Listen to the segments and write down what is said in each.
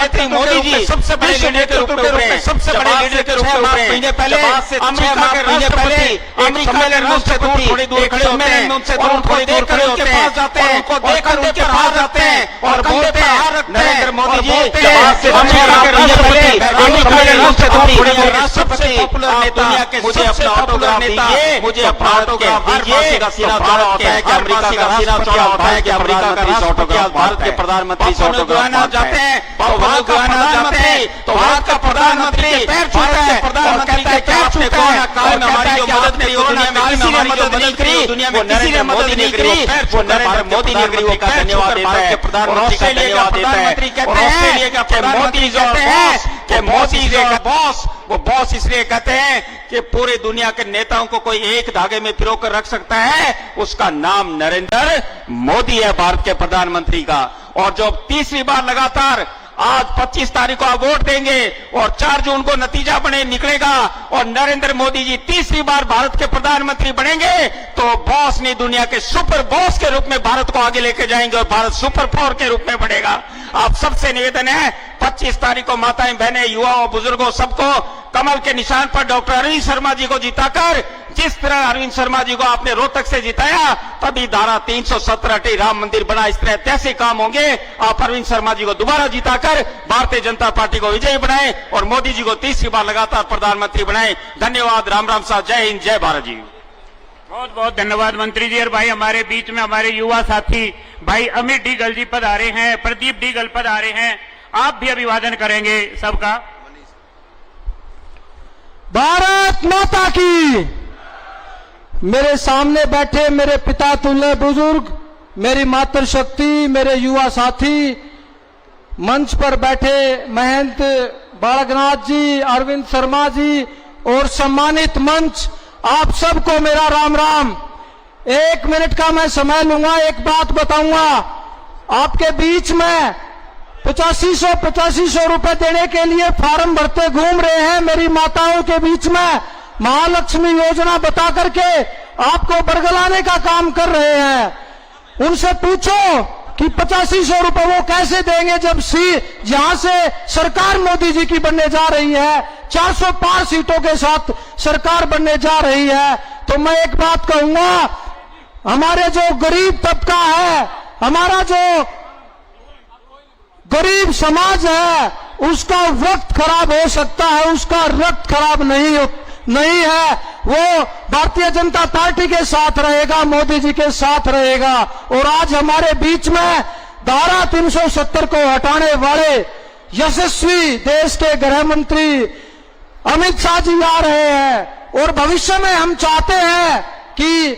प्रधानमंत्री मोदी जी सबसे बड़े लीडर के रूप में उभरे, सबसे बड़े लीडर के रूप में उभरे। महीने पहले अमेरिका के राष्ट्रपति सम्मेलन में उनसे दूर थोड़ी दूर खड़े होते हैं, उनसे दूर थोड़ी दूर खड़े होते हैं, जाते हैं, उनको देखकर उनके पास जाते हैं और बोलते हैं नरेंद्र मोदी जी अमेरिका के राष्ट्रपति सम्मेलन में उनसे दूर थोड़ी दूर राष्ट्रपति दुनिया के मुझे अपना ऑटोग्राफ दीजिए, मुझे अपना ऑटोग्राफ दीजिए। सीना चौड़ा होता है कि अमेरिका का सीना चौड़ा होता है कि अमेरिका का राष्ट्रपति भारत के प्रधानमंत्री से ऑटोग्राफ जाते हैं, वहां गुआना जाते हैं तो वहां का प्रधानमंत्री पैर छूता है, प्रधानमंत्री के पैर छूता है, काल में हमारी जो मदद नहीं हो दुनिया में, किसी ने मदद नहीं करी दुनिया में, किसी ने मदद नहीं करी, वो नरेंद्र मोदी ने करी, वो का धन्यवाद देता है प्रधानमंत्री का धन्यवाद देता है। और ऑस्ट्रेलिया का प्रधानमंत्री कहते हैं कि मोदी जी का बॉस, वो बॉस इसलिए कहते हैं कि पूरे दुनिया के नेताओं को कोई एक धागे में पिरो कर रख सकता है, उसका नाम नरेंद्र मोदी है, भारत के प्रधानमंत्री का। और जो तीसरी बार लगातार आज 25 तारीख को आप वोट देंगे और 4 जून को नतीजा बने निकलेगा और नरेंद्र मोदी जी तीसरी बार भारत के प्रधानमंत्री बनेंगे तो बॉस ने दुनिया के सुपर बॉस के रूप में भारत को आगे लेके जाएंगे और भारत सुपर पावर के रूप में बढ़ेगा। आप सबसे निवेदन है 25 तारीख को माताएं बहनें युवाओं बुजुर्गों सबको कमल के निशान पर डॉक्टर अरविंद शर्मा जी को जिताकर, जिस तरह अरविंद शर्मा जी को आपने रोहतक से जिताया तभी धारा 370 राम मंदिर बना, इस तरह ऐसे काम होंगे। आप अरविंद शर्मा जी को दोबारा जिताकर भारतीय जनता पार्टी को विजयी बनाएं और मोदी जी को तीसरी बार लगातार प्रधानमंत्री बनाएं। धन्यवाद। राम राम साहब, जय हिंद, जय भारत जी। बहुत बहुत धन्यवाद मंत्री जी। और भाई हमारे बीच में हमारे युवा साथी भाई अमित डीगल जी पधारे हैं, प्रदीप डीगल पधारे हैं, आप भी अभिवादन करेंगे सबका। भारत माता की। मेरे सामने बैठे मेरे पिता तुल्य बुजुर्ग, मेरी मातृशक्ति, मेरे युवा साथी, मंच पर बैठे महंत बालकनाथ जी, अरविंद शर्मा जी और सम्मानित मंच, आप सबको मेरा राम राम। 1 मिनट का मैं समय लूंगा, एक बात बताऊंगा। आपके बीच में 8500 रुपए देने के लिए फार्म भरते घूम रहे हैं मेरी माताओं के बीच में, महालक्ष्मी योजना बता करके आपको बरगलाने का काम कर रहे हैं। उनसे पूछो कि 8500 रुपए वो कैसे देंगे जब जहां से सरकार मोदी जी की बनने जा रही है, 405 सीटों के साथ सरकार बनने जा रही है। तो मैं एक बात कहूंगा, हमारे जो गरीब तबका है, हमारा जो गरीब समाज है, उसका वक्त खराब हो सकता है, उसका रक्त खराब नहीं है। वो भारतीय जनता पार्टी के साथ रहेगा, मोदी जी के साथ रहेगा। और आज हमारे बीच में धारा 370 को हटाने वाले यशस्वी देश के गृह मंत्री अमित शाह जी आ रहे हैं। और भविष्य में हम चाहते हैं कि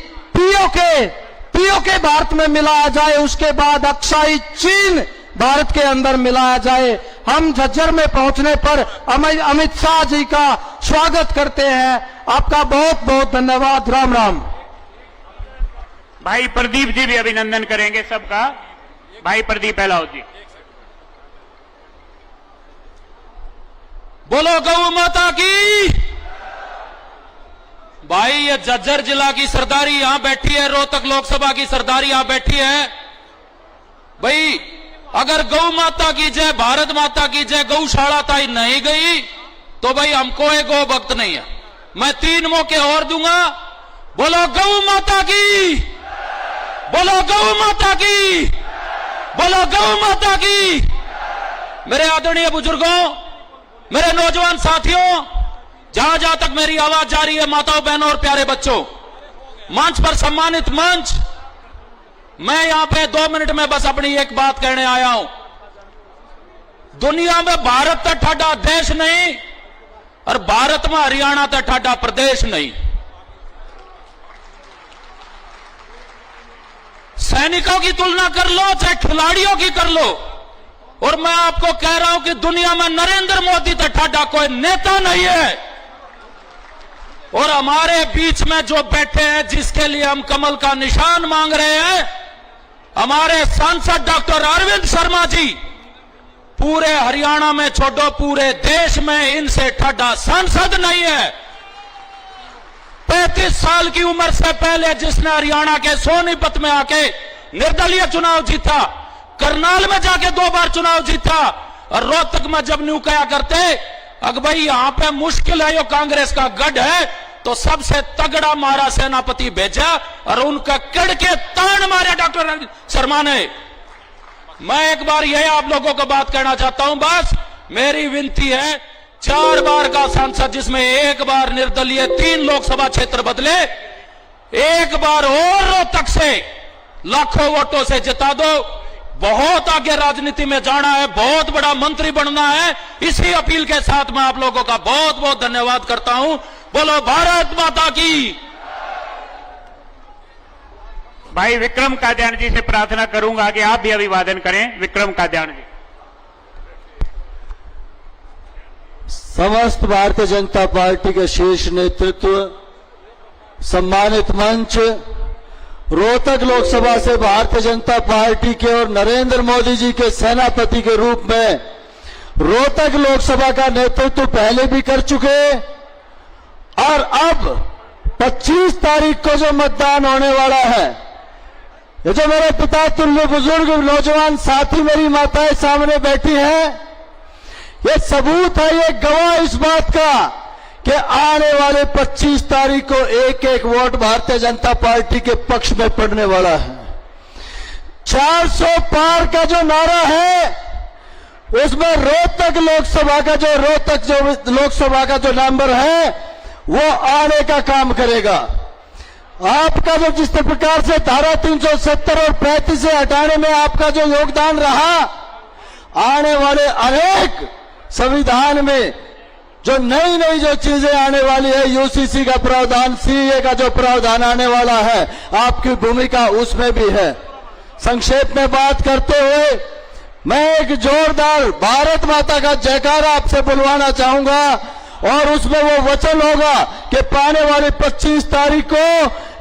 पीओके भारत में मिलाया जाए, उसके बाद अक्साई चीन भारत के अंदर मिलाया जाए। हम झज्जर में पहुंचने पर अमित शाह जी का स्वागत करते हैं। आपका बहुत बहुत धन्यवाद। राम राम। भाई प्रदीप जी भी अभिनंदन करेंगे सबका। भाई प्रदीप एलाओ जी। बोलो गौ माता की। भाई ये झज्जर जिला की सरदारी यहां बैठी है, रोहतक लोकसभा की सरदारी यहां बैठी है। भाई अगर गौ माता की जय, भारत माता की जय गौशाला ताई नहीं गई तो भाई हमको एक गौ भक्त नहीं है। मैं 3 मौके और दूंगा। बोलो गौ माता की, बोलो गौ माता की, बोलो गौ माता की। मेरे आदरणीय बुजुर्गों, मेरे नौजवान साथियों, जहां जहां तक मेरी आवाज जा रही है, माताओं बहनों और प्यारे बच्चों, मंच पर सम्मानित मंच, मैं यहां पे 2 मिनट में बस अपनी एक बात कहने आया हूं। दुनिया में भारत तो ठाडा देश नहीं और भारत में हरियाणा तो ठाडा प्रदेश नहीं। सैनिकों की तुलना कर लो चाहे खिलाड़ियों की कर लो, और मैं आपको कह रहा हूं कि दुनिया में नरेंद्र मोदी तो ठाडा कोई नेता नहीं है। और हमारे बीच में जो बैठे हैं, जिसके लिए हम कमल का निशान मांग रहे हैं, हमारे सांसद डॉक्टर अरविंद शर्मा जी, पूरे हरियाणा में छोड़ो पूरे देश में इनसे ठाडा सांसद नहीं है। 35 साल की उम्र से पहले जिसने हरियाणा के सोनीपत में आके निर्दलीय चुनाव जीता, करनाल में जाके 2 बार चुनाव जीता, और रोहतक में जब न्यू कया करते अगर भाई यहां पे मुश्किल है, यो कांग्रेस का गढ़ है, तो सबसे तगड़ा मारा सेनापति भेजा और उनका कड़ के तान मारा डॉक्टर शर्मा ने। मैं एक बार यह आप लोगों को बात कहना चाहता हूं, बस मेरी विनती है, 4 बार का सांसद जिसमें 1 बार निर्दलीय 3 लोकसभा क्षेत्र बदले, 1 बार और रोहतक से लाखों वोटों से जिता दो। बहुत आगे राजनीति में जाना है, बहुत बड़ा मंत्री बनना है। इसी अपील के साथ मैं आप लोगों का बहुत बहुत धन्यवाद करता हूं। बोलो भारत माता की। भाई विक्रम कादियान जी से प्रार्थना करूंगा कि आप भी अभिवादन करें। विक्रम कादियान जी। समस्त भारतीय जनता पार्टी के शीर्ष नेतृत्व, सम्मानित मंच, रोहतक लोकसभा से भारतीय जनता पार्टी के और नरेंद्र मोदी जी के सेनापति के रूप में रोहतक लोकसभा का नेतृत्व पहले भी कर चुके और अब 25 तारीख को जो मतदान होने वाला है, ये जो मेरे पिता तुल्य बुजुर्ग नौजवान साथी मेरी माताएं सामने बैठी हैं, ये सबूत है, ये गवाह इस बात का कि आने वाले 25 तारीख को एक एक वोट भारतीय जनता पार्टी के पक्ष में पड़ने वाला है। 400 पार का जो नारा है, उसमें रोहतक लोकसभा का जो नंबर है वो आने का काम करेगा। आपका जो जिस प्रकार से धारा 370 और 35 से हटाने में आपका जो योगदान रहा, आने वाले अनेक संविधान में जो नई नई जो चीजें आने वाली है, यूसीसी का प्रावधान, सीए का जो प्रावधान आने वाला है, आपकी भूमिका उसमें भी है। संक्षेप में बात करते हुए मैं एक जोरदार भारत माता का जयकारा आपसे बुलवाना चाहूंगा और उसमें वो वचन होगा कि पाने वाली 25 तारीख को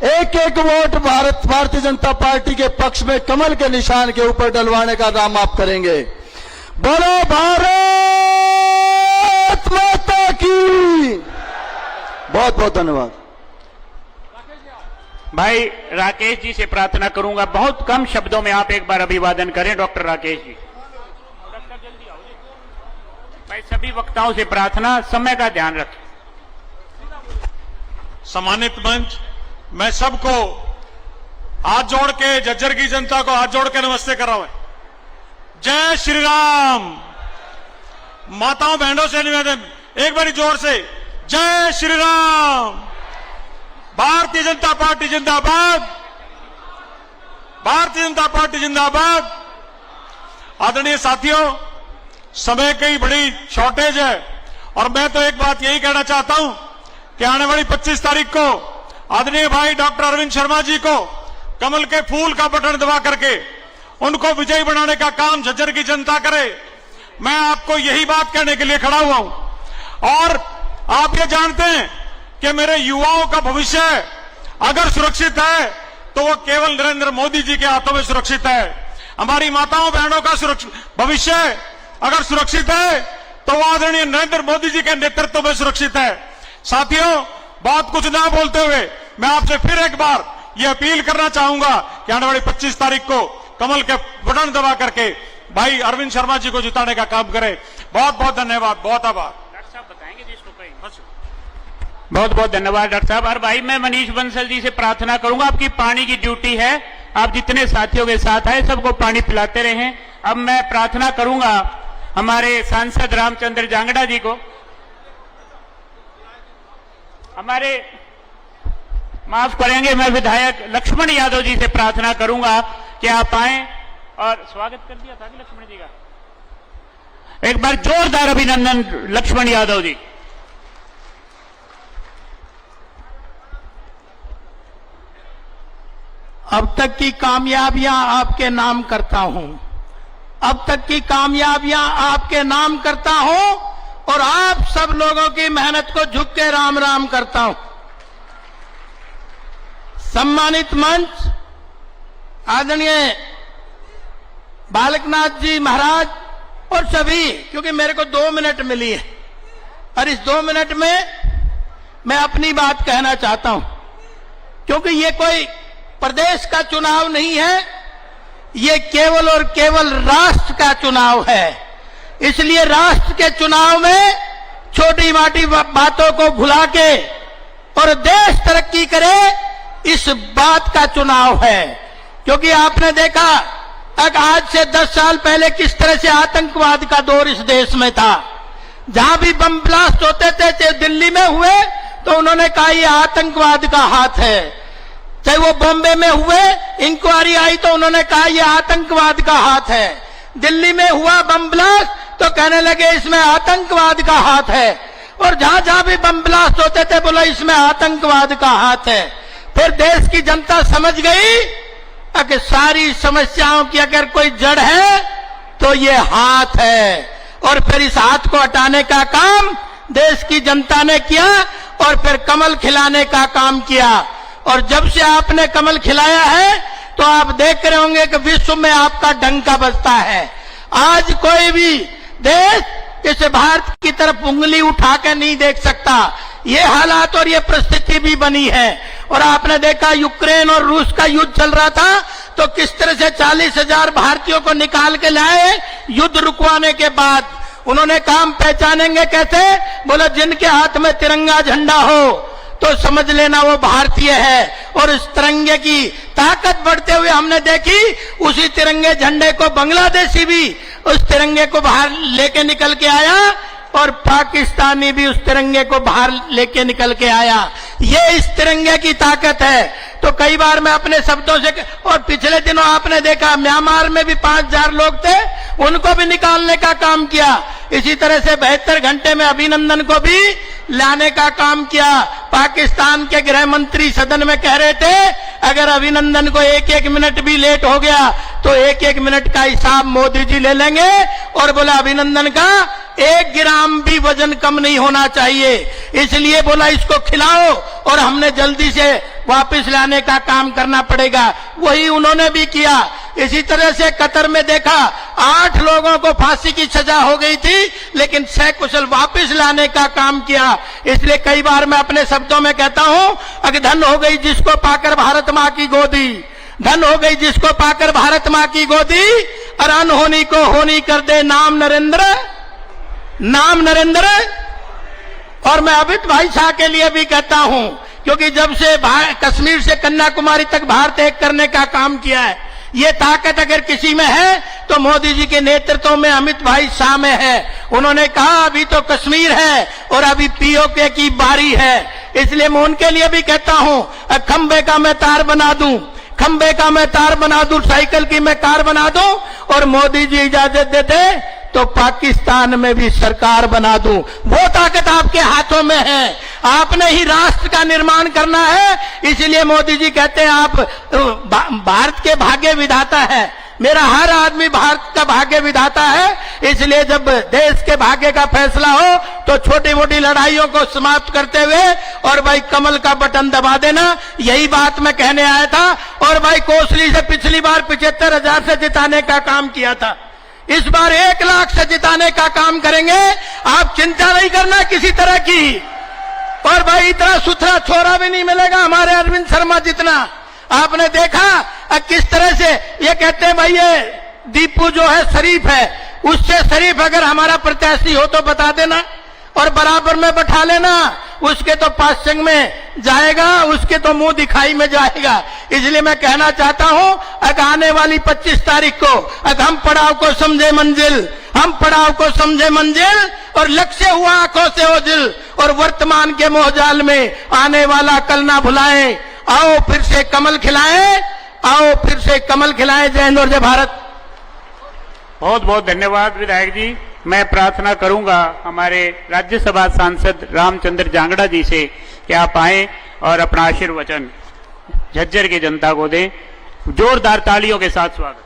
एक एक वोट भारतीय जनता पार्टी के पक्ष में कमल के निशान के ऊपर डलवाने का काम आप करेंगे। बोलो भारत माता की। बहुत बहुत धन्यवाद। भाई राकेश जी से प्रार्थना करूंगा, बहुत कम शब्दों में आप एक बार अभिवादन करें। डॉक्टर राकेश जी। भाई सभी वक्ताओं से प्रार्थना, समय का ध्यान रखें। सम्मानित मंच, मैं सबको हाथ जोड़ के, जज्जर की जनता को हाथ जोड़ के नमस्ते कर रहा हूं। जय श्री राम। माताओं बहनों से निवेदन, एक बारी जोर से जय श्री राम। भारतीय जनता पार्टी जिंदाबाद, भारतीय जनता पार्टी जिंदाबाद। आदरणीय साथियों, समय की बड़ी शॉर्टेज है और मैं तो एक बात यही कहना चाहता हूं कि आने वाली 25 तारीख को आदरणीय भाई डॉक्टर अरविंद शर्मा जी को कमल के फूल का बटन दबा करके उनको विजयी बनाने का काम झज्जर की जनता करे। मैं आपको यही बात कहने के लिए खड़ा हुआ हूं और आप ये जानते हैं कि मेरे युवाओं का भविष्य अगर सुरक्षित है तो वो केवल नरेंद्र मोदी जी के हाथों में सुरक्षित है। हमारी माताओं बहनों का भविष्य अगर सुरक्षित है तो वो आदरणीय नरेंद्र मोदी जी के नेतृत्व में सुरक्षित है। साथियों, बहुत कुछ ना बोलते हुए मैं आपसे फिर एक बार ये अपील करना चाहूंगा कि आने वाली 25 तारीख को कमल के बटन दबा करके भाई अरविंद शर्मा जी को जिताने का काम करें। बहुत बहुत धन्यवाद, बहुत आभार। डॉक्टर साहब बताएंगे जी इसको कहीं। बहुत बहुत धन्यवाद डॉक्टर साहब। और भाई मैं मनीष बंसल जी से प्रार्थना करूंगा, आपकी पानी की ड्यूटी है, आप जितने साथियों के साथ आए सबको पानी पिलाते रहें। अब मैं प्रार्थना करूंगा हमारे सांसद रामचंद्र जांगड़ा जी को, हमारे माफ करेंगे, मैं विधायक लक्ष्मण यादव जी से प्रार्थना करूंगा कि आप आए और स्वागत कर दिया था कि लक्ष्मण जी का। एक बार जोरदार अभिनंदन लक्ष्मण यादव जी। अब तक की कामयाबियां आपके नाम करता हूं, अब तक की कामयाबियां आपके नाम करता हूं और आप सब लोगों की मेहनत को झुक के राम राम करता हूं। सम्मानित मंच, आदरणीय बालकनाथ जी महाराज और सभी, क्योंकि मेरे को 2 मिनट मिली है और इस 2 मिनट में मैं अपनी बात कहना चाहता हूं, क्योंकि ये कोई प्रदेश का चुनाव नहीं है, ये केवल और केवल राष्ट्र का चुनाव है। इसलिए राष्ट्र के चुनाव में छोटी मोटी बातों को भुला के और देश तरक्की करे, इस बात का चुनाव है। क्योंकि आपने देखा आज से 10 साल पहले किस तरह से आतंकवाद का दौर इस देश में था। जहां भी बम ब्लास्ट होते थे, चाहे दिल्ली में हुए तो उन्होंने कहा ये आतंकवाद का हाथ है, चाहे वो बॉम्बे में हुए इंक्वायरी आई तो उन्होंने कहा ये आतंकवाद का हाथ है, दिल्ली में हुआ बम ब्लास्ट तो कहने लगे इसमें आतंकवाद का हाथ है, और जहां जहां भी बम ब्लास्ट होते थे बोला इसमें आतंकवाद का हाथ है। फिर देश की जनता समझ गई कि सारी समस्याओं की अगर कोई जड़ है तो ये हाथ है, और फिर इस हाथ को हटाने का काम देश की जनता ने किया और फिर कमल खिलाने का काम किया। और जब से आपने कमल खिलाया है तो आप देख रहे होंगे कि विश्व में आपका डंका बजता है। आज कोई भी देश इस भारत की तरफ उंगली उठा के नहीं देख सकता। ये हालात और ये परिस्थिति भी बनी है। और आपने देखा यूक्रेन और रूस का युद्ध चल रहा था तो किस तरह से 40,000 भारतीयों को निकाल के लाए युद्ध रुकवाने के बाद। उन्होंने काम पहचानेंगे कैसे, बोला जिनके हाथ में तिरंगा झंडा हो तो समझ लेना वो भारतीय है। और इस तिरंगे की ताकत बढ़ते हुए हमने देखी, उसी तिरंगे झंडे को बांग्लादेशी भी उस तिरंगे को बाहर लेके निकल के आया और पाकिस्तानी भी उस तिरंगे को बाहर लेके निकल के आया। ये इस तिरंगे की ताकत है। तो कई बार मैं अपने शब्दों से, और पिछले दिनों आपने देखा म्यांमार में भी 5,000 लोग थे, उनको भी निकालने का काम किया। इसी तरह से 72 घंटे में अभिनंदन को भी लाने का काम किया। पाकिस्तान के गृह मंत्री सदन में कह रहे थे अगर अभिनंदन को 1-1 मिनट भी लेट हो गया तो 1-1 मिनट का हिसाब मोदी जी ले लेंगे। और बोला अभिनंदन का 1 ग्राम भी वजन कम नहीं होना चाहिए, इसलिए बोला इसको खिलाओ और हमने जल्दी से वापस लाने का काम करना पड़ेगा। वही उन्होंने भी किया। इसी तरह से कतर में देखा 8 लोगों को फांसी की सजा हो गई थी, लेकिन सकुशल वापस लाने का काम किया। इसलिए कई बार मैं अपने शब्दों में कहता हूं अगर धन हो गई जिसको पाकर भारत मां की गोदी, धन हो गई जिसको पाकर भारत मां की गोदी, और अनहोनी को होनी कर दे नाम नरेंद्र, नाम नरेंद्र। और मैं अमित भाई शाह के लिए भी कहता हूं, क्योंकि जब से कश्मीर से कन्याकुमारी तक भारत एक करने का काम किया है, ये ताकत अगर किसी में है तो मोदी जी के नेतृत्व में अमित भाई शाह में है। उन्होंने कहा अभी तो कश्मीर है और अभी पीओके की बारी है, इसलिए मैं उनके लिए भी कहता हूं खंबे का मैं तार बना दूं, खंबे का मैं तार बना दूं, साइकिल की मैं कार बना दूं, और मोदी जी इजाजत देते तो पाकिस्तान में भी सरकार बना दूं। वो ताकत आपके हाथों में है। आपने ही राष्ट्र का निर्माण करना है। इसलिए मोदी जी कहते हैं आप भारत के भाग्य विधाता है। मेरा हर आदमी भारत का भाग्य विधाता है। इसलिए जब देश के भाग्य का फैसला हो तो छोटी मोटी लड़ाइयों को समाप्त करते हुए और भाई कमल का बटन दबा देना, यही बात मैं कहने आया था। और भाई कोसली से पिछली बार 75,000 से जिताने का काम किया था, इस बार 1 लाख से जिताने का काम करेंगे। आप चिंता नहीं करना किसी तरह की। और भाई इतना सुथरा छोरा भी नहीं मिलेगा हमारे अरविंद शर्मा जितना। आपने देखा किस तरह से ये कहते हैं भाई ये दीपू जो है शरीफ है, उससे शरीफ अगर हमारा प्रत्याशी हो तो बता देना और बराबर में बैठा लेना। उसके तो पासंग में जाएगा, उसके तो मुंह दिखाई में जाएगा। इसलिए मैं कहना चाहता हूं अगर आने वाली 25 तारीख को अगर हम पड़ाव को समझे मंजिल, हम पड़ाव को समझे मंजिल और लक्ष्य हुआ आंखों से ओझिल, और वर्तमान के मोहजाल में आने वाला कल ना भुलाएं। आओ फिर से कमल खिलाएं, आओ फिर से कमल खिलाएं। जय हिंद और जय भारत। बहुत बहुत धन्यवाद विधायक जी। मैं प्रार्थना करूंगा हमारे राज्यसभा सांसद रामचंद्र जांगड़ा जी से कि आप आए और अपना आशीर्वचन झज्जर की जनता को दें। जोरदार तालियों के साथ स्वागत।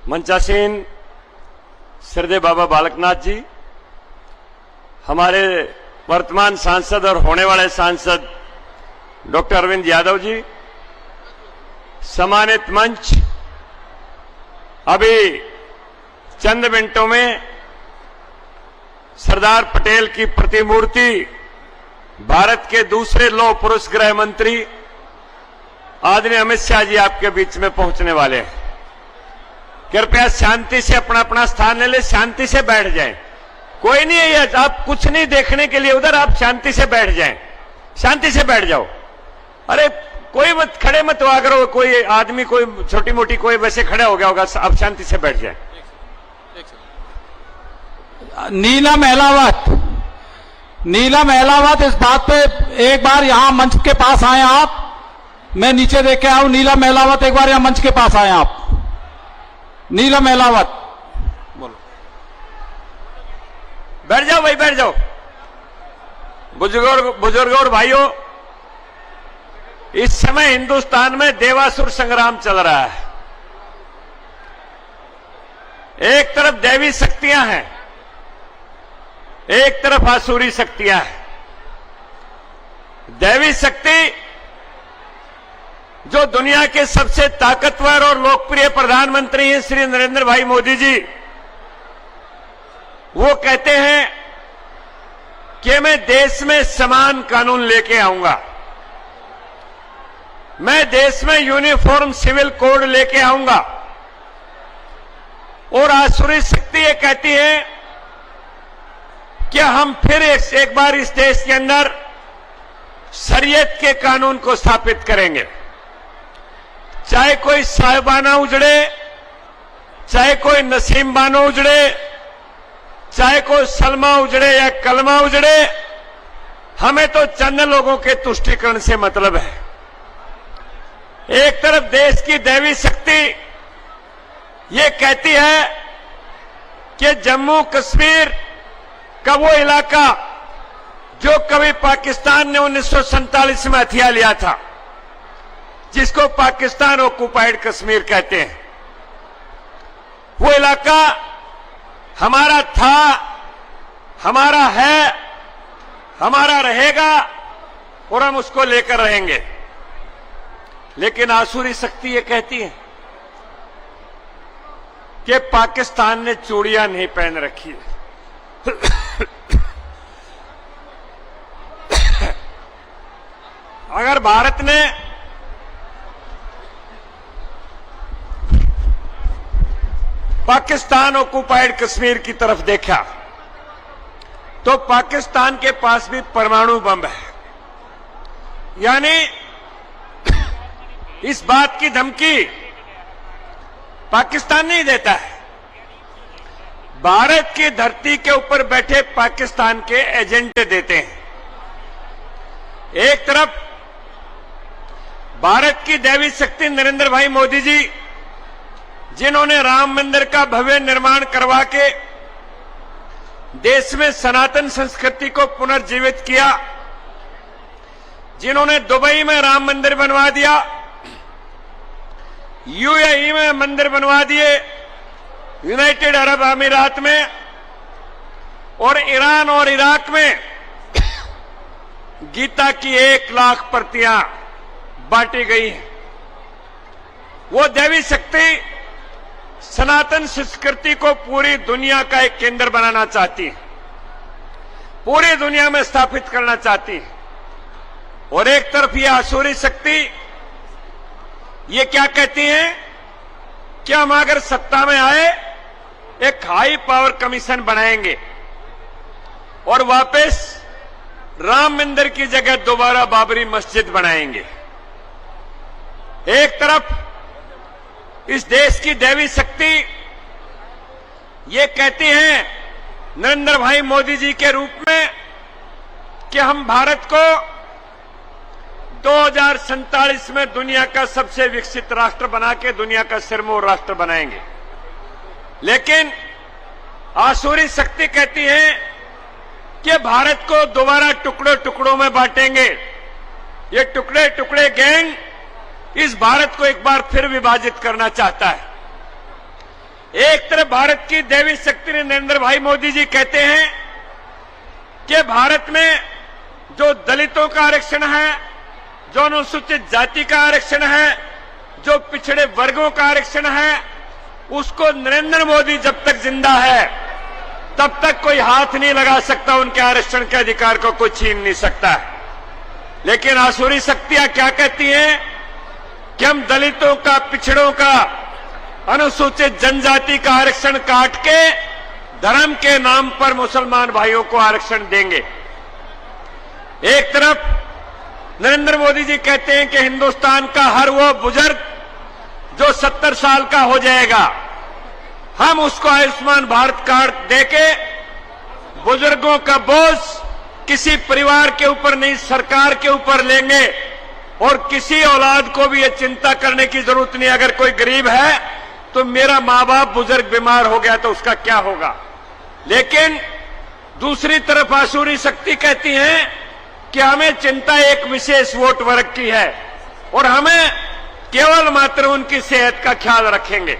मंचासीन श्रद्धेय बाबा बालकनाथ जी, हमारे वर्तमान सांसद और होने वाले सांसद डॉक्टर अरविंद यादव जी, सम्मानित मंच, अभी चंद मिनटों में सरदार पटेल की प्रतिमूर्ति भारत के दूसरे लौह पुरुष गृह मंत्री आदरणीय अमित शाह जी आपके बीच में पहुंचने वाले हैं। कृपया शांति से अपना अपना स्थान ले ले, शांति से बैठ जाएं। कोई नहीं है ये, आप कुछ नहीं देखने के लिए उधर, आप शांति से बैठ जाएं, शांति से बैठ जाओ। अरे कोई मत खड़े मत हुआ करो, कोई आदमी कोई छोटी मोटी कोई वैसे खड़ा हो गया होगा, आप शांति से बैठ जाएं। नीलम अहलावत इस बात पे एक बार यहां मंच के पास आए आप, मैं नीचे देख के आऊं। नीलम अहलावत एक बार यहां मंच के पास आए आप। नीलम अहलावत बोलो, बैठ जाओ भाई, बैठ जाओ। बुजुर्गों और भाइयों, इस समय हिंदुस्तान में देवासुर संग्राम चल रहा है। एक तरफ दैवी शक्तियां हैं, एक तरफ आसुरी शक्तियां हैं। दैवी शक्ति जो दुनिया के सबसे ताकतवर और लोकप्रिय प्रधानमंत्री हैं श्री नरेंद्र भाई मोदी जी, वो कहते हैं कि मैं देश में समान कानून लेके आऊंगा, मैं देश में यूनिफॉर्म सिविल कोड लेके आऊंगा। और आसुरी शक्ति ये कहती है कि हम फिर एक बार इस देश के अंदर शरीयत के कानून को स्थापित करेंगे। चाहे कोई साहिबाना उजड़े, चाहे कोई नसीम बानो उजड़े, चाहे कोई सलमा उजड़े या कलमा उजड़े, हमें तो चंद लोगों के तुष्टीकरण से मतलब है। एक तरफ देश की दैवी शक्ति ये कहती है कि जम्मू कश्मीर का वो इलाका जो कभी पाकिस्तान ने 1947 में हथिया लिया था, जिसको पाकिस्तान ऑक्युपाइड कश्मीर कहते हैं, वो इलाका हमारा था, हमारा है, हमारा रहेगा और हम उसको लेकर रहेंगे। लेकिन आसुरी शक्ति ये कहती है कि पाकिस्तान ने चूड़ियां नहीं पहन रखी है। अगर भारत ने पाकिस्तान ऑक्युपाइड कश्मीर की तरफ देखा तो पाकिस्तान के पास भी परमाणु बम है। यानी इस बात की धमकी पाकिस्तान नहीं देता है, भारत की धरती के ऊपर बैठे पाकिस्तान के एजेंट देते हैं। एक तरफ भारत की दैवी शक्ति नरेंद्र भाई मोदी जी, जिन्होंने राम मंदिर का भव्य निर्माण करवा के देश में सनातन संस्कृति को पुनर्जीवित किया, जिन्होंने दुबई में राम मंदिर बनवा दिया, यूएई में मंदिर बनवा दिए, यूनाइटेड अरब अमीरात में, और ईरान और इराक में गीता की 1 लाख प्रतियां बांटी गई हैं। वो दैवी शक्ति सनातन संस्कृति को पूरी दुनिया का एक केंद्र बनाना चाहती है, पूरी दुनिया में स्थापित करना चाहती है। और एक तरफ ये आसुरी शक्ति ये क्या कहती है कि हम अगर सत्ता में आए एक हाई पावर कमीशन बनाएंगे और वापस राम मंदिर की जगह दोबारा बाबरी मस्जिद बनाएंगे। एक तरफ इस देश की दैवी शक्ति ये कहती है नरेंद्र भाई मोदी जी के रूप में कि हम भारत को 2047 में दुनिया का सबसे विकसित राष्ट्र बना के दुनिया का सिरमौर राष्ट्र बनाएंगे। लेकिन आसुरी शक्ति कहती है कि भारत को दोबारा टुकड़ों टुकड़ों में बांटेंगे। ये टुकड़े टुकड़े गैंग इस भारत को एक बार फिर विभाजित करना चाहता है। एक तरफ भारत की दैवी शक्ति नरेंद्र भाई मोदी जी कहते हैं कि भारत में जो दलितों का आरक्षण है, जो अनुसूचित जाति का आरक्षण है, जो पिछड़े वर्गों का आरक्षण है, उसको नरेंद्र मोदी जब तक जिंदा है तब तक कोई हाथ नहीं लगा सकता, उनके आरक्षण के अधिकार को कोई छीन नहीं सकता है। लेकिन आसुरी शक्तियां क्या कहती हैं कि हम दलितों का, पिछड़ों का अनुसूचित जनजाति का आरक्षण काट के धर्म के नाम पर मुसलमान भाइयों को आरक्षण देंगे। एक तरफ नरेंद्र मोदी जी कहते हैं कि हिंदुस्तान का हर वो बुजुर्ग जो 70 साल का हो जाएगा, हम उसको आयुष्मान भारत कार्ड देके बुजुर्गों का बोझ किसी परिवार के ऊपर नहीं, सरकार के ऊपर लेंगे। और किसी औलाद को भी ये चिंता करने की जरूरत नहीं, अगर कोई गरीब है तो मेरा मां बाप बुजुर्ग बीमार हो गया तो उसका क्या होगा। लेकिन दूसरी तरफ आसुरी शक्ति कहती है कि हमें चिंता एक विशेष वोट वर्ग की है और हमें केवल मात्र उनकी सेहत का ख्याल रखेंगे।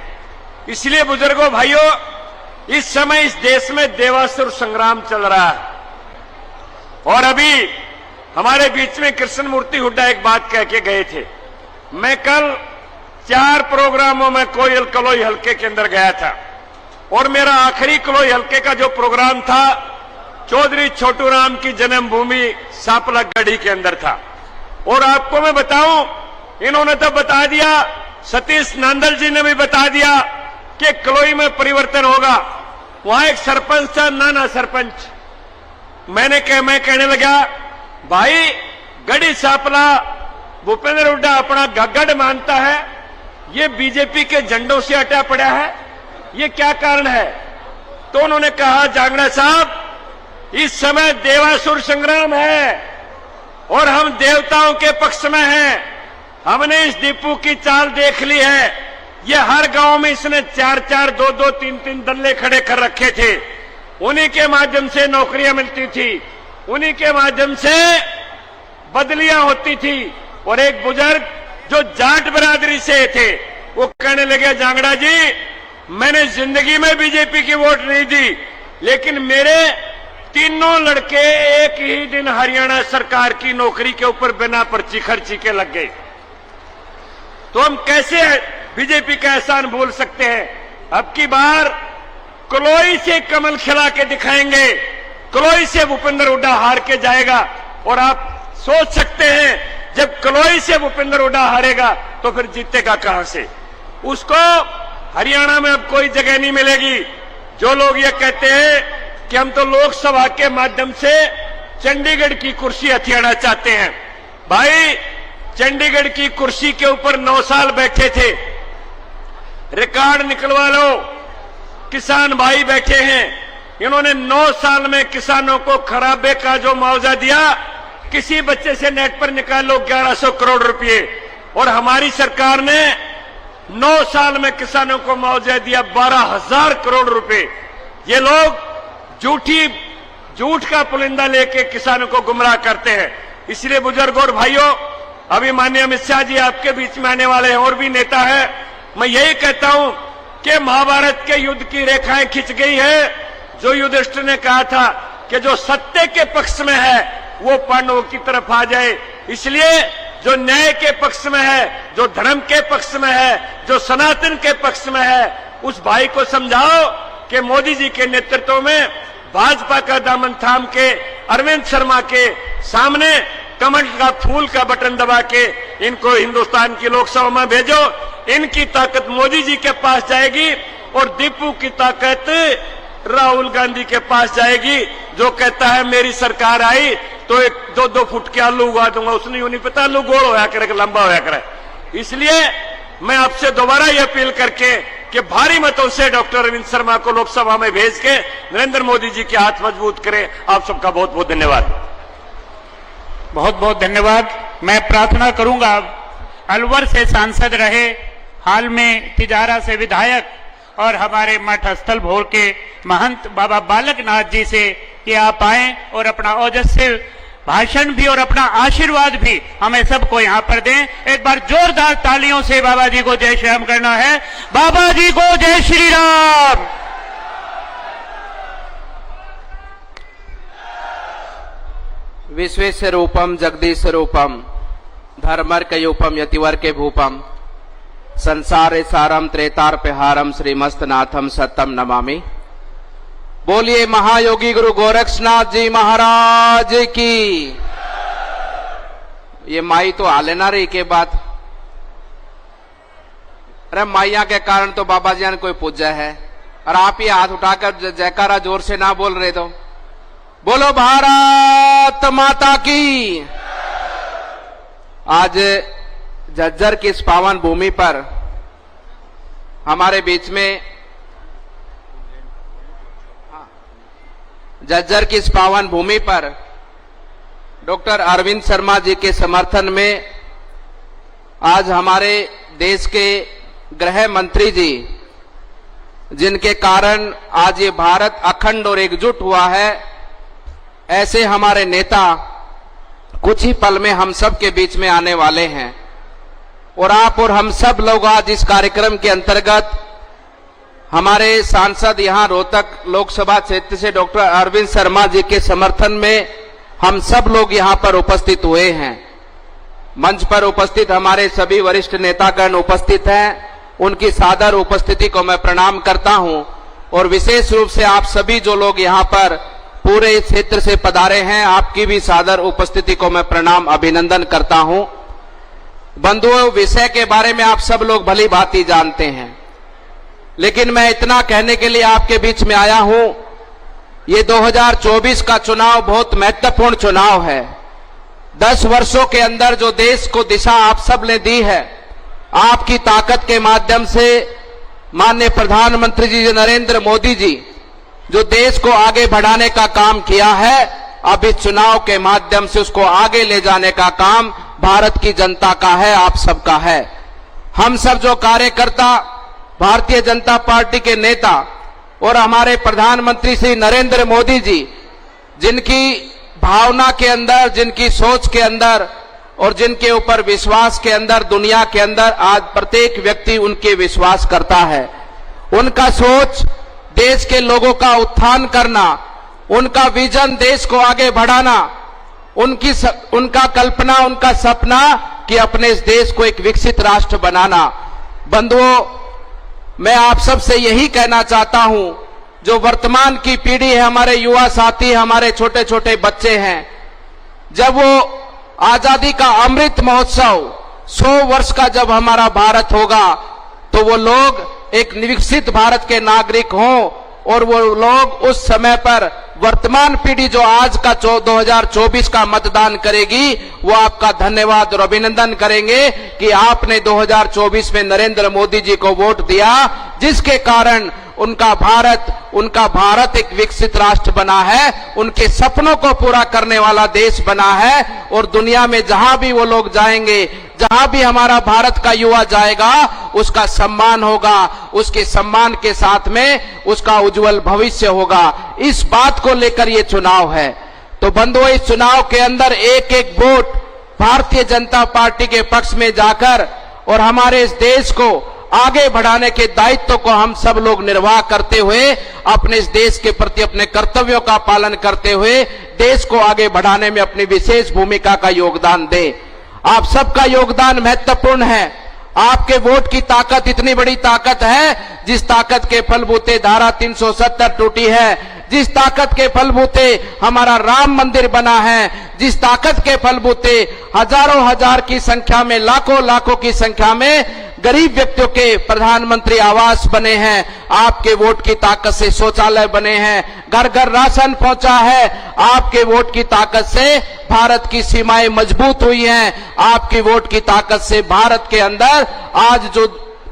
इसलिए बुजुर्गों भाइयों, इस समय इस देश में देवासुर संग्राम चल रहा है। और अभी हमारे बीच में कृष्ण मूर्ति हुड्डा एक बात कह के गए थे। मैं कल 4 प्रोग्रामों में कोयल कलोई हल्के के अंदर गया था और मेरा आखिरी कलोई हल्के का जो प्रोग्राम था चौधरी छोटू राम की जन्मभूमि सापला गढ़ी के अंदर था। और आपको मैं बताऊं, इन्होंने तो बता दिया, सतीश नांदल जी ने भी बता दिया कि कलोई में परिवर्तन होगा। वहां एक सरपंच था, नाना सरपंच। मैं कहने लगा, भाई गढ़ी सापला भूपेंद्र हुड्डा अपना गढ़ मानता है, ये बीजेपी के झंडों से अटा पड़ा है, ये क्या कारण है। तो उन्होंने कहा, जांगड़ा साहब, इस समय देवासुर संग्राम है और हम देवताओं के पक्ष में हैं। हमने इस दीपू की चाल देख ली है। ये हर गांव में इसने 4-4, 2-2, 3-3 दल्ले खड़े कर रखे थे। उन्हीं के माध्यम से नौकरियां मिलती थी, उन्हीं के माध्यम से बदलियां होती थी। और एक बुजुर्ग जो जाट बरादरी से थे वो कहने लगे, जांगड़ा जी, मैंने जिंदगी में बीजेपी की वोट नहीं दी, लेकिन मेरे तीनों लड़के एक ही दिन हरियाणा सरकार की नौकरी के ऊपर बिना पर्ची खर्ची के लग गए। तो हम कैसे बीजेपी का एहसान भूल सकते हैं। अब की बार कलोई से कमल खिला के दिखाएंगे, कलोई से भूपेंद्र हुड्डा हार के जाएगा। और आप सोच सकते हैं, जब कलोई से भूपेंद्र हुड्डा हारेगा तो फिर जीतेगा कहां से। उसको हरियाणा में अब कोई जगह नहीं मिलेगी। जो लोग ये कहते हैं कि हम तो लोकसभा के माध्यम से चंडीगढ़ की कुर्सी हथियाना चाहते हैं, भाई चंडीगढ़ की कुर्सी के ऊपर 9 साल बैठे थे, रिकॉर्ड निकलवा लो। किसान भाई बैठे हैं, इन्होंने 9 साल में किसानों को खराबे का जो मुआवजा दिया, किसी बच्चे से नेट पर निकाल लो 1100 करोड़ रुपए। और हमारी सरकार ने 9 साल में किसानों को मुआवजा दिया 12,000 करोड़ रुपए। ये लोग झूठ का पुलिंदा लेके किसानों को गुमराह करते हैं। इसलिए बुजुर्गों और भाइयों, अभी माननीय अमित शाह जी आपके बीच में आने वाले हैं, और भी नेता है। मैं यही कहता हूं कि महाभारत के युद्ध की रेखाएं खिंच गई है। जो युधिष्ठिर ने कहा था कि जो सत्य के पक्ष में है वो पांडवों की तरफ आ जाए। इसलिए जो न्याय के पक्ष में है, जो धर्म के पक्ष में है, जो सनातन के पक्ष में है, उस भाई को समझाओ कि मोदी जी के नेतृत्व में भाजपा का दामन थाम के अरविंद शर्मा के सामने कमल का फूल का बटन दबा के इनको हिंदुस्तान की लोकसभा में भेजो। इनकी ताकत मोदी जी के पास जाएगी और दीपू की ताकत राहुल गांधी के पास जाएगी, जो कहता है मेरी सरकार आई तो 1-2 फुट के आलू उगा दूंगा। उसने यूं नहीं पता आलू गोल होया करे, लंबा होया करे। इसलिए मैं आपसे दोबारा यह अपील करके कि भारी मतों से डॉक्टर अरविंद शर्मा को लोकसभा में भेज के नरेंद्र मोदी जी के हाथ मजबूत करें। आप सबका बहुत बहुत धन्यवाद। बहुत बहुत धन्यवाद। मैं प्रार्थना करूंगा, अलवर से सांसद रहे, हाल में तिजारा से विधायक और हमारे मठ स्थल भोर के महंत बाबा बालकनाथ जी से कि आप आए और अपना ओजस्वी भाषण भी और अपना आशीर्वाद भी हमें सबको यहां पर दें। एक बार जोरदार तालियों से बाबा जी को जय श्री राम करना है। बाबा जी को जय श्री राम। विश्वेश्वरूपम जगदीश्वरूपम धर्मर्कयूपम यतिवर्के भूपम संसारे सारम त्रेतार्पहारम श्रीमस्तनाथम सत्यम नमामि। बोलिए महायोगी गुरु गोरक्षनाथ जी महाराज की। ये माई तो हाले ना रही के बाद अरे माइया के कारण तो बाबा जान कोई पूजा है, और आप ही हाथ उठाकर जयकारा जोर से ना बोल रहे तो बोलो भारत माता की। आज झज्जर की इस पावन भूमि पर हमारे बीच में झज्जर की इस पावन भूमि पर डॉक्टर अरविंद शर्मा जी के समर्थन में आज हमारे देश के गृह मंत्री जी, जिनके कारण आज ये भारत अखंड और एकजुट हुआ है, ऐसे हमारे नेता कुछ ही पल में हम सब के बीच में आने वाले हैं। और आप और हम सब लोग आज इस कार्यक्रम के अंतर्गत हमारे सांसद यहां रोहतक लोकसभा क्षेत्र से डॉक्टर अरविंद शर्मा जी के समर्थन में हम सब लोग यहां पर उपस्थित हुए हैं। मंच पर उपस्थित हमारे सभी वरिष्ठ नेतागण उपस्थित हैं, उनकी सादर उपस्थिति को मैं प्रणाम करता हूं। और विशेष रूप से आप सभी जो लोग यहां पर पूरे इस क्षेत्र से पधारे हैं, आपकी भी सादर उपस्थिति को मैं प्रणाम अभिनंदन करता हूं। बंधुओं, विषय के बारे में आप सब लोग भली भांति जानते हैं, लेकिन मैं इतना कहने के लिए आपके बीच में आया हूं, ये 2024 का चुनाव बहुत महत्वपूर्ण चुनाव है। 10 वर्षों के अंदर जो देश को दिशा आप सब ने दी है, आपकी ताकत के माध्यम से माननीय प्रधानमंत्री जी नरेंद्र मोदी जी जो देश को आगे बढ़ाने का काम किया है, अब इस चुनाव के माध्यम से उसको आगे ले जाने का काम भारत की जनता का है, आप सबका है। हम सब जो कार्यकर्ता, भारतीय जनता पार्टी के नेता और हमारे प्रधानमंत्री श्री नरेंद्र मोदी जी, जिनकी भावना के अंदर, जिनकी सोच के अंदर और जिनके ऊपर विश्वास के अंदर दुनिया के अंदर आज प्रत्येक व्यक्ति उनके विश्वास करता है, उनका सोच देश के लोगों का उत्थान करना, उनका विजन देश को आगे बढ़ाना, उनका कल्पना, उनका सपना कि अपने इस देश को एक विकसित राष्ट्र बनाना। बंधुओं, मैं आप सबसे यही कहना चाहता हूं, जो वर्तमान की पीढ़ी है, हमारे युवा साथी, हमारे छोटे छोटे बच्चे हैं, जब वो आजादी का अमृत महोत्सव 100 वर्ष का जब हमारा भारत होगा, तो वो लोग एक विकसित भारत के नागरिक हों, और वो लोग उस समय पर वर्तमान पीढ़ी जो आज का 2024 का मतदान करेगी, वो आपका धन्यवाद और अभिनंदन करेंगे कि आपने 2024 में नरेंद्र मोदी जी को वोट दिया, जिसके कारण उनका भारत एक विकसित राष्ट्र बना है, उनके सपनों को पूरा करने वाला देश बना है। और दुनिया में जहां भी वो लोग जाएंगे, जहां भी हमारा भारत का युवा जाएगा, उसका सम्मान होगा, उसके सम्मान के साथ में उसका उज्जवल भविष्य होगा। इस बात को लेकर ये चुनाव है। तो बंधुओं, इस चुनाव के अंदर एक एक वोट भारतीय जनता पार्टी के पक्ष में जाकर और हमारे इस देश को आगे बढ़ाने के दायित्व को हम सब लोग निर्वाह करते हुए, अपने इस देश के प्रति अपने कर्तव्यों का पालन करते हुए देश को आगे बढ़ाने में अपनी विशेष भूमिका का योगदान दें। आप सबका योगदान महत्वपूर्ण है। आपके वोट की ताकत इतनी बड़ी ताकत है, जिस ताकत के फलबूते धारा 370 टूटी है, जिस ताकत के फलबूते हमारा राम मंदिर बना है, जिस ताकत के फलबूते हजारों हजार की संख्या में, लाखों लाखों की संख्या में गरीब व्यक्तियों के प्रधानमंत्री आवास बने हैं, आपके वोट की ताकत से शौचालय बने हैं, घर घर राशन पहुंचा है, आपके वोट की ताकत से भारत की सीमाएं मजबूत हुई हैं, आपकी वोट की ताकत से भारत के अंदर आज जो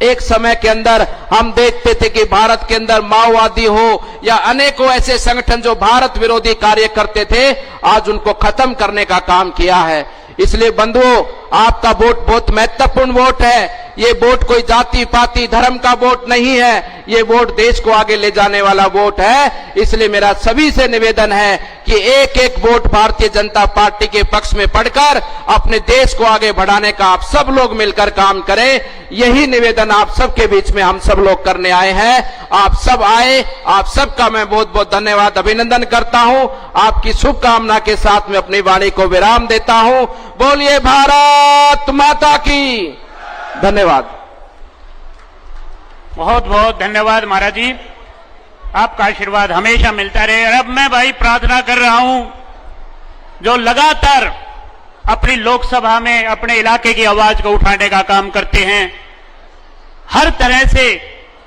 एक समय के अंदर हम देखते थे कि भारत के अंदर माओवादी हो या अनेकों ऐसे संगठन जो भारत विरोधी कार्य करते थे, आज उनको खत्म करने का काम किया है। इसलिए बंधुओं, आपका वोट बहुत महत्वपूर्ण वोट है। ये वोट कोई जाति पाति धर्म का वोट नहीं है, ये वोट देश को आगे ले जाने वाला वोट है। इसलिए मेरा सभी से निवेदन है कि एक एक वोट भारतीय जनता पार्टी के पक्ष में पड़कर अपने देश को आगे बढ़ाने का आप सब लोग मिलकर काम करें। यही निवेदन आप सबके बीच में हम सब लोग करने आए हैं। आप सब आए, आप सबका मैं बहुत बहुत धन्यवाद अभिनंदन करता हूं। आपकी शुभकामना के साथ में अपनी वाणी को विराम देता हूं। बोलिए भारत माता की। धन्यवाद। बहुत बहुत धन्यवाद महाराज जी, आपका आशीर्वाद हमेशा मिलता रहे। और अब मैं भाई प्रार्थना कर रहा हूं, जो लगातार अपनी लोकसभा में अपने इलाके की आवाज को उठाने का काम करते हैं, हर तरह से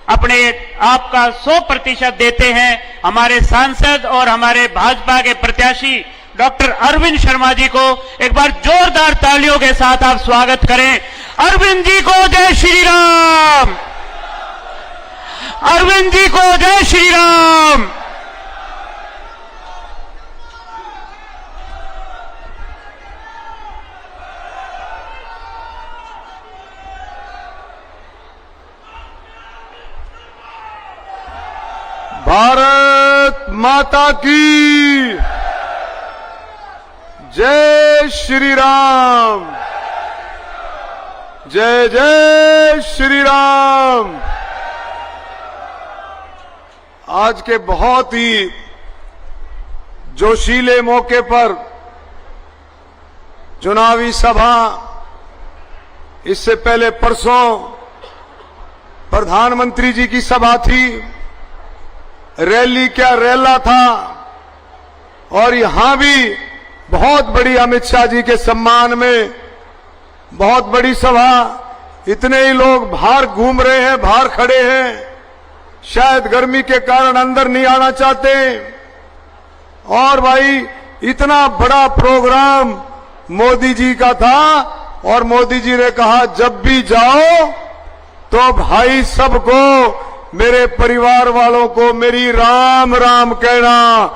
अपने आपका 100% देते हैं। हमारे सांसद और हमारे भाजपा के प्रत्याशी डॉक्टर अरविंद शर्मा जी को एक बार जोरदार तालियों के साथ आप स्वागत करें। अरविंद जी को जय श्री राम, अरविंद जी को जय श्री राम। भारत माता की जय श्री राम, जय जय श्री राम। आज के बहुत ही जोशीले मौके पर चुनावी सभा, इससे पहले परसों प्रधानमंत्री जी की सभा थी, रैली क्या रैला था, और यहां भी बहुत बड़ी अमित शाह जी के सम्मान में बहुत बड़ी सभा। इतने ही लोग बाहर घूम रहे हैं, बाहर खड़े हैं, शायद गर्मी के कारण अंदर नहीं आना चाहते। और भाई इतना बड़ा प्रोग्राम मोदी जी का था, और मोदी जी ने कहा जब भी जाओ तो भाई सबको, मेरे परिवार वालों को मेरी राम राम कहना।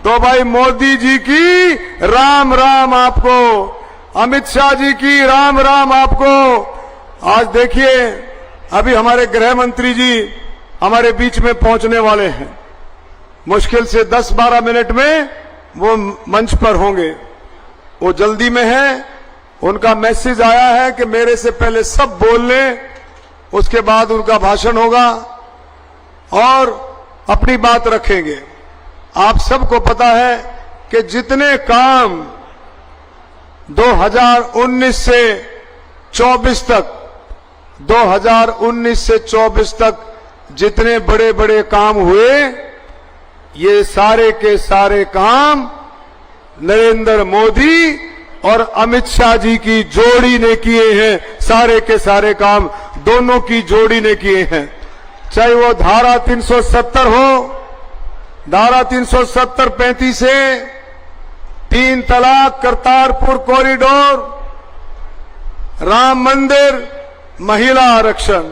तो भाई मोदी जी की राम राम आपको, अमित शाह जी की राम राम आपको। आज देखिए अभी हमारे गृह मंत्री जी हमारे बीच में पहुंचने वाले हैं, मुश्किल से 10-12 मिनट में वो मंच पर होंगे। वो जल्दी में है, उनका मैसेज आया है कि मेरे से पहले सब बोल लें, उसके बाद उनका भाषण होगा और अपनी बात रखेंगे। आप सबको पता है कि जितने काम 2019 से 24 तक, 2019 से 24 तक जितने बड़े बड़े काम हुए, ये सारे के सारे काम नरेंद्र मोदी और अमित शाह जी की जोड़ी ने किए हैं। सारे के सारे काम दोनों की जोड़ी ने किए हैं। चाहे वो धारा 370 हो, धारा 370-35 से 3 तलाक, करतारपुर कॉरिडोर, राम मंदिर, महिला आरक्षण,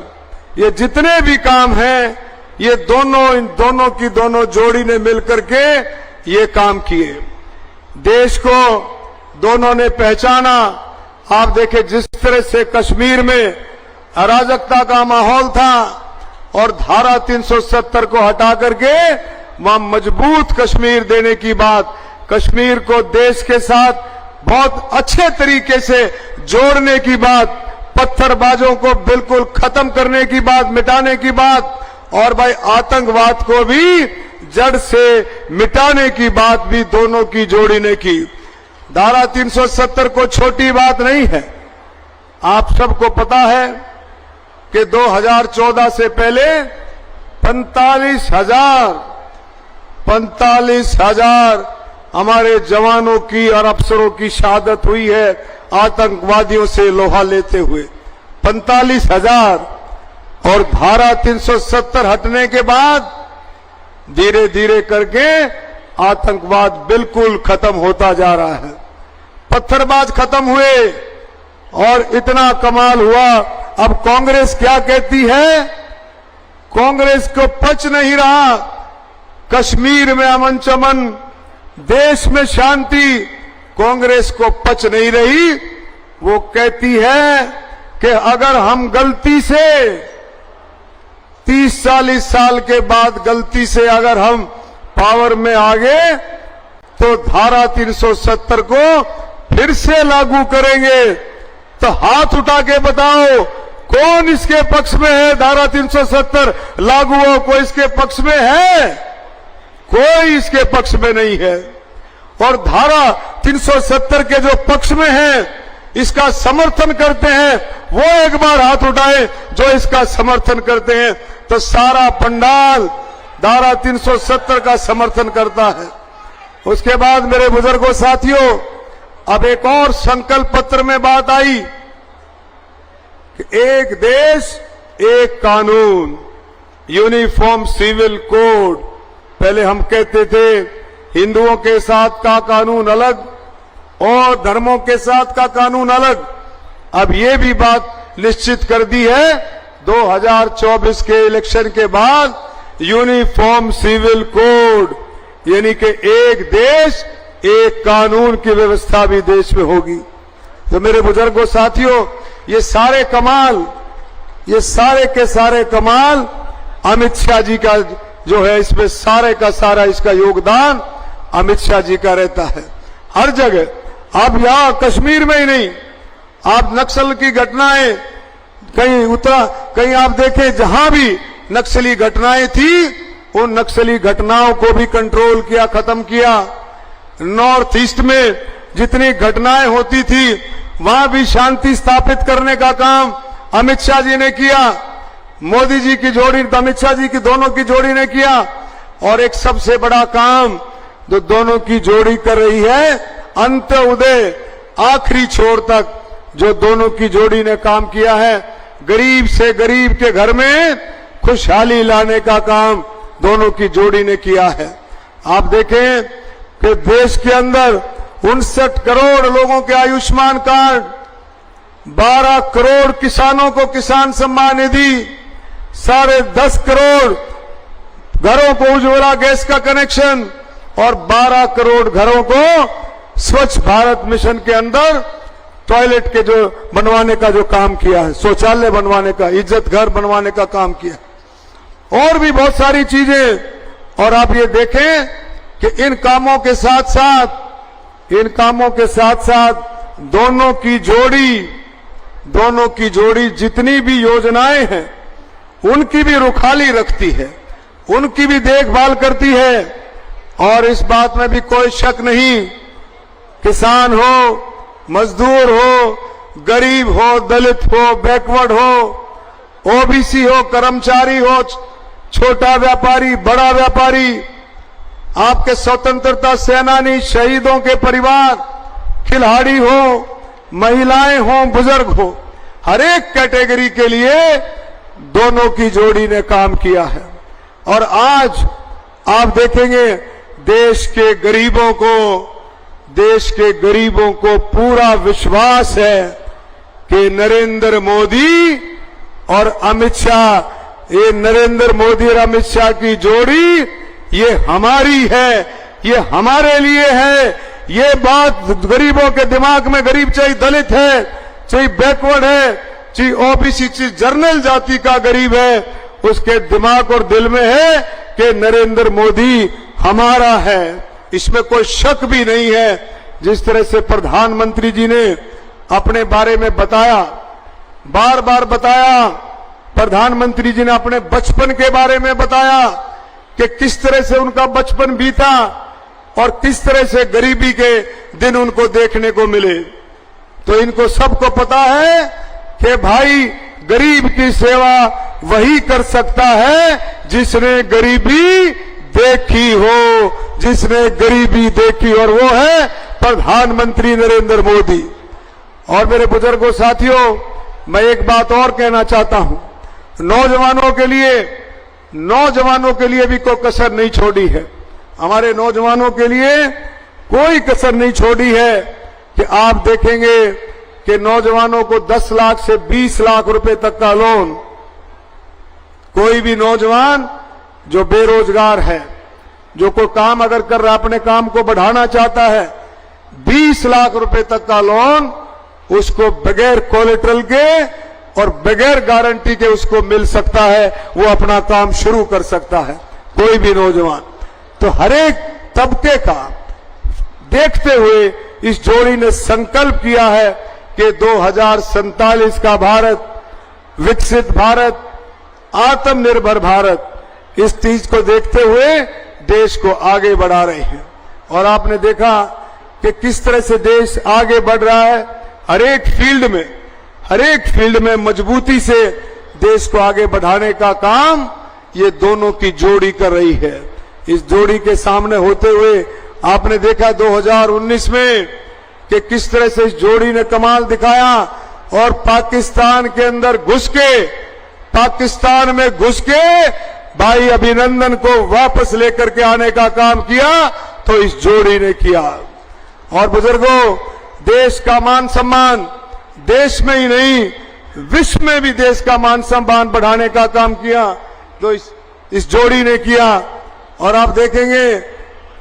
ये जितने भी काम हैं, ये इन दोनों की दोनों जोड़ी ने मिलकर के ये काम किए। देश को दोनों ने पहचाना। आप देखें जिस तरह से कश्मीर में अराजकता का माहौल था, और धारा 370 को हटा करके वहां मजबूत कश्मीर देने की बात, कश्मीर को देश के साथ बहुत अच्छे तरीके से जोड़ने की बात, पत्थरबाजों को बिल्कुल खत्म करने की बात, मिटाने की बात, और भाई आतंकवाद को भी जड़ से मिटाने की बात भी दोनों की जोड़ी ने की। धारा 370 को छोटी बात नहीं है। आप सबको पता है कि 2014 से पहले 45,000 हमारे जवानों की और अफसरों की शहादत हुई है आतंकवादियों से लोहा लेते हुए। 45,000। और धारा 370 हटने के बाद धीरे धीरे करके आतंकवाद बिल्कुल खत्म होता जा रहा है। पत्थरबाज खत्म हुए, और इतना कमाल हुआ। अब कांग्रेस क्या कहती है? कांग्रेस को पच नहीं रहा कश्मीर में अमन चमन, देश में शांति, कांग्रेस को पच नहीं रही। वो कहती है कि अगर हम गलती से 30-40 साल के बाद गलती से अगर हम पावर में आ गए तो धारा 370 को फिर से लागू करेंगे। तो हाथ उठा के बताओ कौन इसके पक्ष में है? धारा 370 लागू हो, कोई इसके पक्ष में है? कोई इसके पक्ष में नहीं है। और धारा 370 के जो पक्ष में है, इसका समर्थन करते हैं, वो एक बार हाथ उठाए जो इसका समर्थन करते हैं। तो सारा पंडाल धारा 370 का समर्थन करता है। उसके बाद मेरे बुजुर्गों साथियों, अब एक और संकल्प पत्र में बात आई कि एक देश एक कानून, यूनिफॉर्म सिविल कोड। पहले हम कहते थे हिंदुओं के साथ का कानून अलग और धर्मों के साथ का कानून अलग। अब ये भी बात निश्चित कर दी है 2024 के इलेक्शन के बाद यूनिफॉर्म सिविल कोड, यानी कि एक देश एक कानून की व्यवस्था भी देश में होगी। तो मेरे बुजुर्गों साथियों, ये सारे कमाल, ये सारे के सारे कमाल अमित शाह जी का जो है, इसमें सारे का सारा इसका योगदान अमित शाह जी का रहता है हर जगह। आप यहां कश्मीर में ही नहीं, आप नक्सल की घटनाएं कहीं आप देखें, जहां भी नक्सली घटनाएं थी उन नक्सली घटनाओं को भी कंट्रोल किया, खत्म किया। नॉर्थ ईस्ट में जितनी घटनाएं होती थी वहां भी शांति स्थापित करने का काम अमित शाह जी ने किया। मोदी जी की जोड़ी, अमित शाह जी की दोनों की जोड़ी ने किया। और एक सबसे बड़ा काम जो दोनों की जोड़ी कर रही है, अंत उदय आखिरी छोर तक जो दोनों की जोड़ी ने काम किया है, गरीब से गरीब के घर में खुशहाली लाने का काम दोनों की जोड़ी ने किया है। आप देखें कि देश के अंदर 59 करोड़ लोगों के आयुष्मान कार्ड, 12 करोड़ किसानों को किसान सम्मान निधि, 10.5 करोड़ घरों को उज्ज्वला गैस का कनेक्शन और 12 करोड़ घरों को स्वच्छ भारत मिशन के अंदर टॉयलेट के जो बनवाने का जो काम किया है, शौचालय बनवाने का, इज्जत घर बनवाने का काम किया, और भी बहुत सारी चीजें। और आप ये देखें कि इन कामों के साथ साथ दोनों की जोड़ी जितनी भी योजनाएं हैं उनकी भी रुखाली रखती है, उनकी भी देखभाल करती है। और इस बात में भी कोई शक नहीं, किसान हो, मजदूर हो, गरीब हो, दलित हो, बैकवर्ड हो, ओबीसी हो, कर्मचारी हो, छोटा व्यापारी, बड़ा व्यापारी, आपके स्वतंत्रता सेनानी, शहीदों के परिवार, खिलाड़ी हो, महिलाएं हो, बुजुर्ग हो, हर एक कैटेगरी के लिए दोनों की जोड़ी ने काम किया है। और आज आप देखेंगे देश के गरीबों को पूरा विश्वास है कि नरेंद्र मोदी और अमित शाह, ये नरेंद्र मोदी और अमित शाह की जोड़ी ये हमारी है, ये हमारे लिए है। ये बात गरीबों के दिमाग में, गरीब चाहे दलित है, चाहे बैकवर्ड है, चाहे ओबीसी, चाहे जनरल जाति का गरीब है, उसके दिमाग और दिल में है कि नरेंद्र मोदी हमारा है। इसमें कोई शक भी नहीं है। जिस तरह से प्रधानमंत्री जी ने अपने बारे में बताया, बार बार बताया, प्रधानमंत्री जी ने अपने बचपन के बारे में बताया कि किस तरह से उनका बचपन बीता और किस तरह से गरीबी के दिन उनको देखने को मिले। तो इनको सबको पता है कि भाई गरीब की सेवा वही कर सकता है जिसने गरीबी देखी हो, जिसने गरीबी देखी, और वो है प्रधानमंत्री नरेंद्र मोदी। और मेरे बुजुर्गों साथियों, मैं एक बात और कहना चाहता हूं, नौजवानों के लिए भी कोई कसर नहीं छोड़ी है। हमारे नौजवानों के लिए कोई कसर नहीं छोड़ी है कि आप देखेंगे कि नौजवानों को 10 लाख से 20 लाख रुपए तक का लोन, कोई भी नौजवान जो बेरोजगार है, जो कोई काम अगर कर रहा, अपने काम को बढ़ाना चाहता है, 20 लाख रुपए तक का लोन उसको बगैर कोलेटरल के और बगैर गारंटी के उसको मिल सकता है। वो अपना काम शुरू कर सकता है, कोई भी नौजवान। तो हर एक तबके का देखते हुए इस जोड़ी ने संकल्प किया है कि 2047 का भारत, विकसित भारत, आत्मनिर्भर भारत, इस चीज को देखते हुए देश को आगे बढ़ा रहे हैं। और आपने देखा कि किस तरह से देश आगे बढ़ रहा है। हर एक फील्ड में मजबूती से देश को आगे बढ़ाने का काम ये दोनों की जोड़ी कर रही है। इस जोड़ी के सामने होते हुए आपने देखा 2019 में कि किस तरह से इस जोड़ी ने कमाल दिखाया और पाकिस्तान के अंदर घुस के पाकिस्तान में घुस के भाई अभिनंदन को वापस लेकर के आने का काम किया तो इस जोड़ी ने किया। और बुजुर्गों, देश का मान सम्मान देश में ही नहीं विश्व में भी देश का मान सम्मान बढ़ाने का काम किया तो इस जोड़ी ने किया। और आप देखेंगे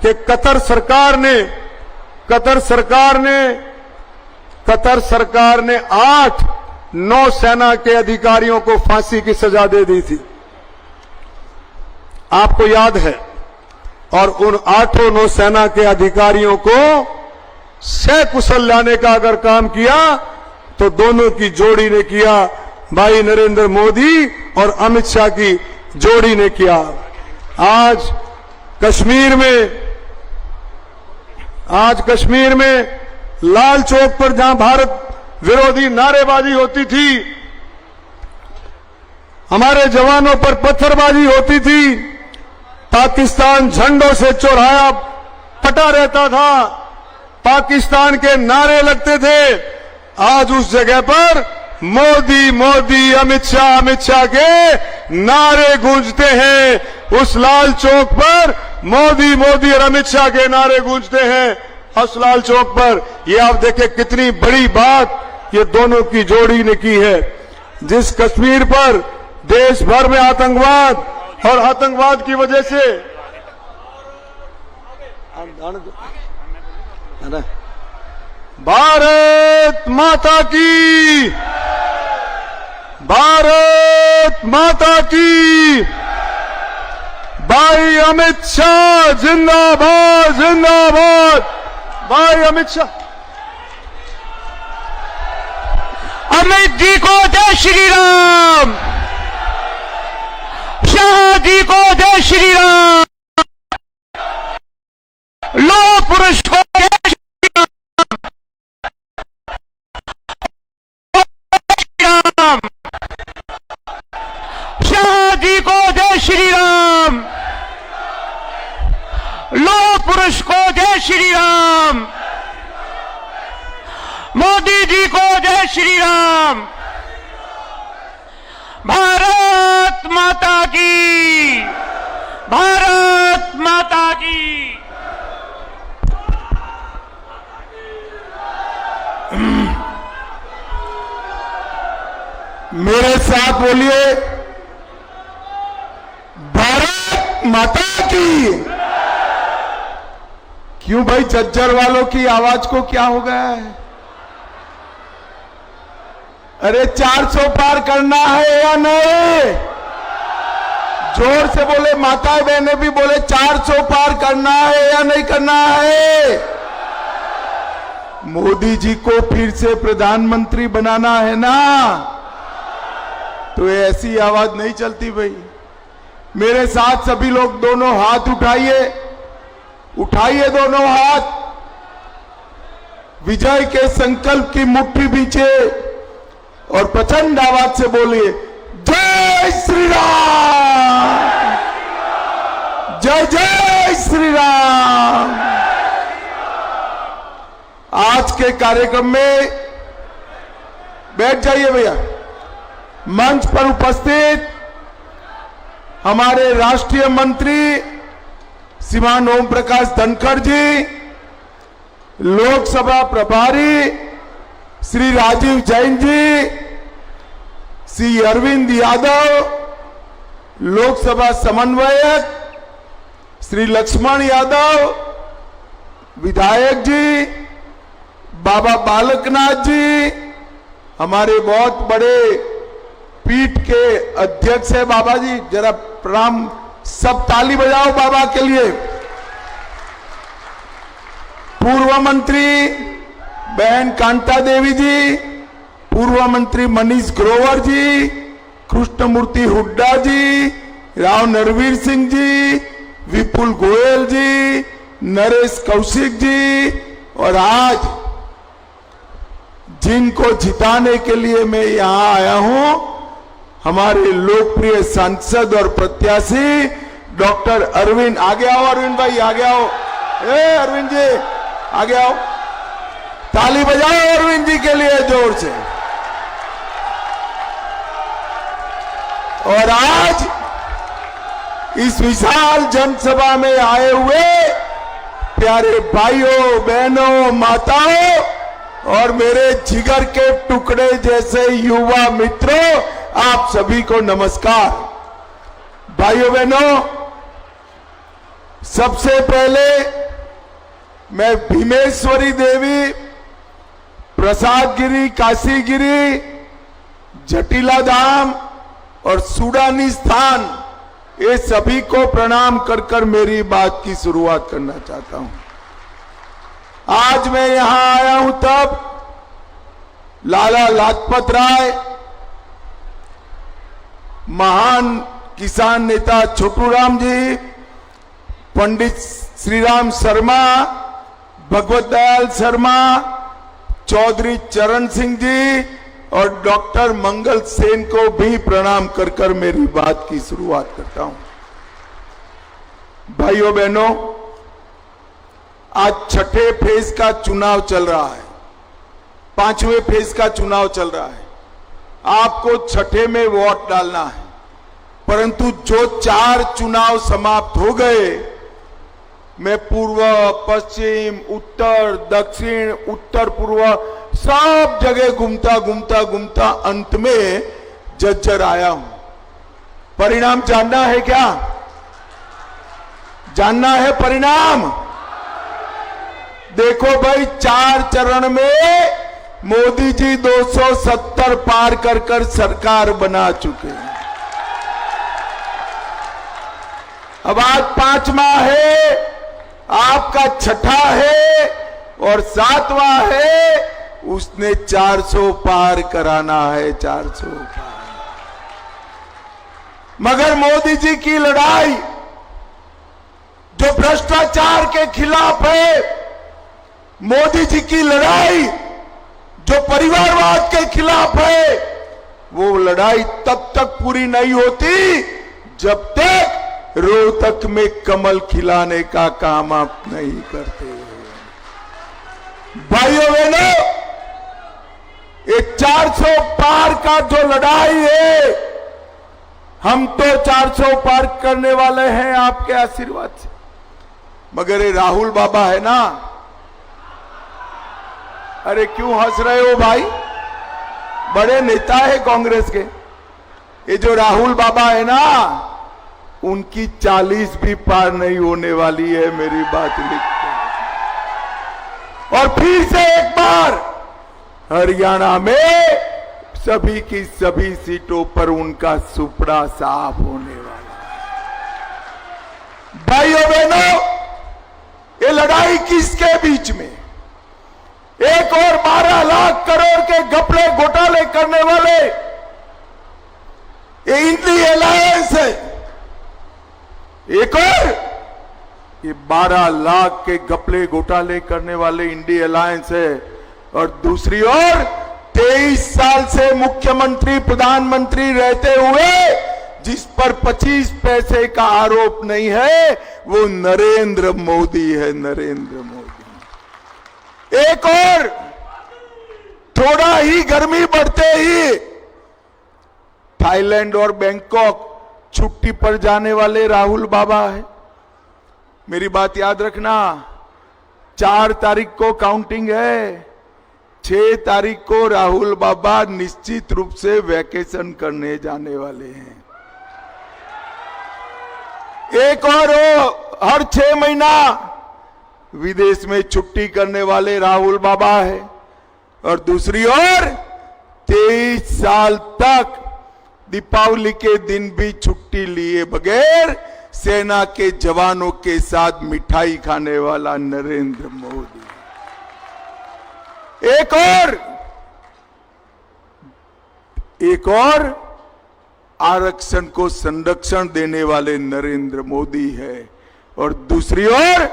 कि कतर सरकार ने 8 नौसेना के अधिकारियों को फांसी की सजा दे दी थी, आपको याद है। और उन 8 नौसेना के अधिकारियों को सकुशल लाने का अगर काम किया तो दोनों की जोड़ी ने किया, भाई नरेंद्र मोदी और अमित शाह की जोड़ी ने किया। आज कश्मीर में लाल चौक पर जहां भारत विरोधी नारेबाजी होती थी, हमारे जवानों पर पत्थरबाजी होती थी, पाकिस्तान झंडों से चौराया पटा रहता था, पाकिस्तान के नारे लगते थे, आज उस जगह पर मोदी मोदी अमित शाह के नारे गूंजते हैं। उस लाल चौक पर मोदी मोदी और अमित शाह के नारे गूंजते हैं उस लाल चौक पर। ये आप देखें कितनी बड़ी बात ये दोनों की जोड़ी ने की है। जिस कश्मीर पर देश भर में आतंकवाद और आतंकवाद की वजह से भारत माता की, भारत माता की, भाई अमित शाह जिंदाबाद जिंदाबाद, भाई अमित शाह। अमित जी को जय श्री राम, शाह जी को जय श्री राम, लौह पुरुष को जय श्री राम, शाह जी को जय श्री राम, लौह पुरुष को जय श्री राम, मोदी जी को जय श्री राम। भारत माता की, भारत माता की। मेरे साथ बोलिए, भारत माता की। क्यों भाई, झज्जर वालों की आवाज को क्या हो गया है? अरे 400 पार करना है या नहीं? जोर से बोले, माताएं बहनें भी बोले 400 पार करना है या नहीं करना है? मोदी जी को फिर से प्रधानमंत्री बनाना है ना, तो ऐसी आवाज नहीं चलती भाई। मेरे साथ सभी लोग दोनों हाथ उठाइए, उठाइए दोनों हाथ, विजय के संकल्प की मुट्ठी पीछे और प्रचंड आवाज से बोलिए, जय श्री राम, जय जय श्री राम। आज के कार्यक्रम में बैठ जाइए भैया। मंच पर उपस्थित हमारे राष्ट्रीय मंत्री श्रीमान ओम प्रकाश धनखड़ जी, लोकसभा प्रभारी श्री राजीव जैन जी, श्री अरविंद यादव, लोकसभा समन्वयक श्री लक्ष्मण यादव, विधायक जी बाबा बालकनाथ जी, हमारे बहुत बड़े पीठ के अध्यक्ष है बाबा जी, जरा प्रणाम, सब ताली बजाओ बाबा के लिए। पूर्व मंत्री बहन कांता देवी जी, पूर्व मंत्री मनीष ग्रोवर जी, कृष्णमूर्ति हुड्डा जी, राव नरवीर सिंह जी, विपुल गोयल जी, नरेश कौशिक जी, और आज जिनको जिताने के लिए मैं यहां आया हूं, हमारे लोकप्रिय सांसद और प्रत्याशी डॉक्टर अरविंद। आगे आओ अरविंद भाई, आगे आओ। अरविंद जी आगे आओ, ताली बजाओ अरविंद जी के लिए जोर से। और आज इस विशाल जनसभा में आए हुए प्यारे भाइयों, बहनों, माताओं और मेरे जिगर के टुकड़े जैसे युवा मित्रों, आप सभी को नमस्कार। भाइयों बहनों, सबसे पहले मैं भीमेश्वरी देवी, प्रसादगिरी, काशीगिरी, जटिला धाम और सूडानी स्थान, ये सभी को प्रणाम कर कर मेरी बात की शुरुआत करना चाहता हूं। आज मैं यहां आया हूं तब लाला लाजपत राय, महान किसान नेता छोटूराम जी, पंडित श्रीराम शर्मा, भगवत दयाल शर्मा, चौधरी चरण सिंह जी और डॉक्टर मंगल सेन को भी प्रणाम कर कर मेरी बात की शुरुआत करता हूं। भाइयों बहनों, आज छठे फेज का चुनाव चल रहा है, पांचवें फेज का चुनाव चल रहा है। आपको छठे में वोट डालना है, परंतु जो 4 चुनाव समाप्त हो गए, मैं पूर्व, पश्चिम, उत्तर, दक्षिण, उत्तर पूर्व सब जगह घूमता अंत में जज्जर आया हूं। परिणाम जानना है क्या? जानना है परिणाम? देखो भाई, 4 चरण में मोदी जी 270 पार कर कर सरकार बना चुके हैं। अब आज 5वां है, आपका छठा है और 7वां है, उसने 400 पार कराना है, 400 पार। मगर मोदी जी की लड़ाई जो भ्रष्टाचार के खिलाफ है, मोदी जी की लड़ाई जो परिवारवाद के खिलाफ है, वो लड़ाई तब तक पूरी नहीं होती जब तक रोहतक में कमल खिलाने का काम आप नहीं करते। भाइयों बहनों, ये 400 पार का जो लड़ाई है, हम तो 400 पार करने वाले हैं आपके आशीर्वाद से। मगर ये राहुल बाबा है ना, अरे क्यों हंस रहे हो भाई? बड़े नेता है कांग्रेस के। ये जो राहुल बाबा है ना, उनकी 40 भी पार नहीं होने वाली है, मेरी बात लिख के। और फिर से एक बार हरियाणा में सभी की सभी सीटों पर उनका सुपड़ा साफ होने वाला है। भाइयों बहनों, ये लड़ाई किसके बीच में? एक और 12 लाख करोड़ के घपले घोटाले करने वाले ये इंडी अलायंस है। एक और ये 12 लाख के घपले घोटाले करने वाले इंडी अलायंस है, और दूसरी ओर 23 साल से मुख्यमंत्री, प्रधानमंत्री रहते हुए जिस पर 25 पैसे का आरोप नहीं है, वो नरेंद्र मोदी है, नरेंद्र मोदी। एक और थोड़ा ही गर्मी बढ़ते ही थाईलैंड और बैंकॉक छुट्टी पर जाने वाले राहुल बाबा है। मेरी बात याद रखना, 4 तारीख को काउंटिंग है, 6 तारीख को राहुल बाबा निश्चित रूप से वैकेशन करने जाने वाले हैं। एक और हर 6 महीना विदेश में छुट्टी करने वाले राहुल बाबा है, और दूसरी ओर 23 साल तक दीपावली के दिन भी छुट्टी लिए बगैर सेना के जवानों के साथ मिठाई खाने वाला नरेंद्र मोदी। एक और आरक्षण को संरक्षण देने वाले नरेंद्र मोदी है, और दूसरी ओर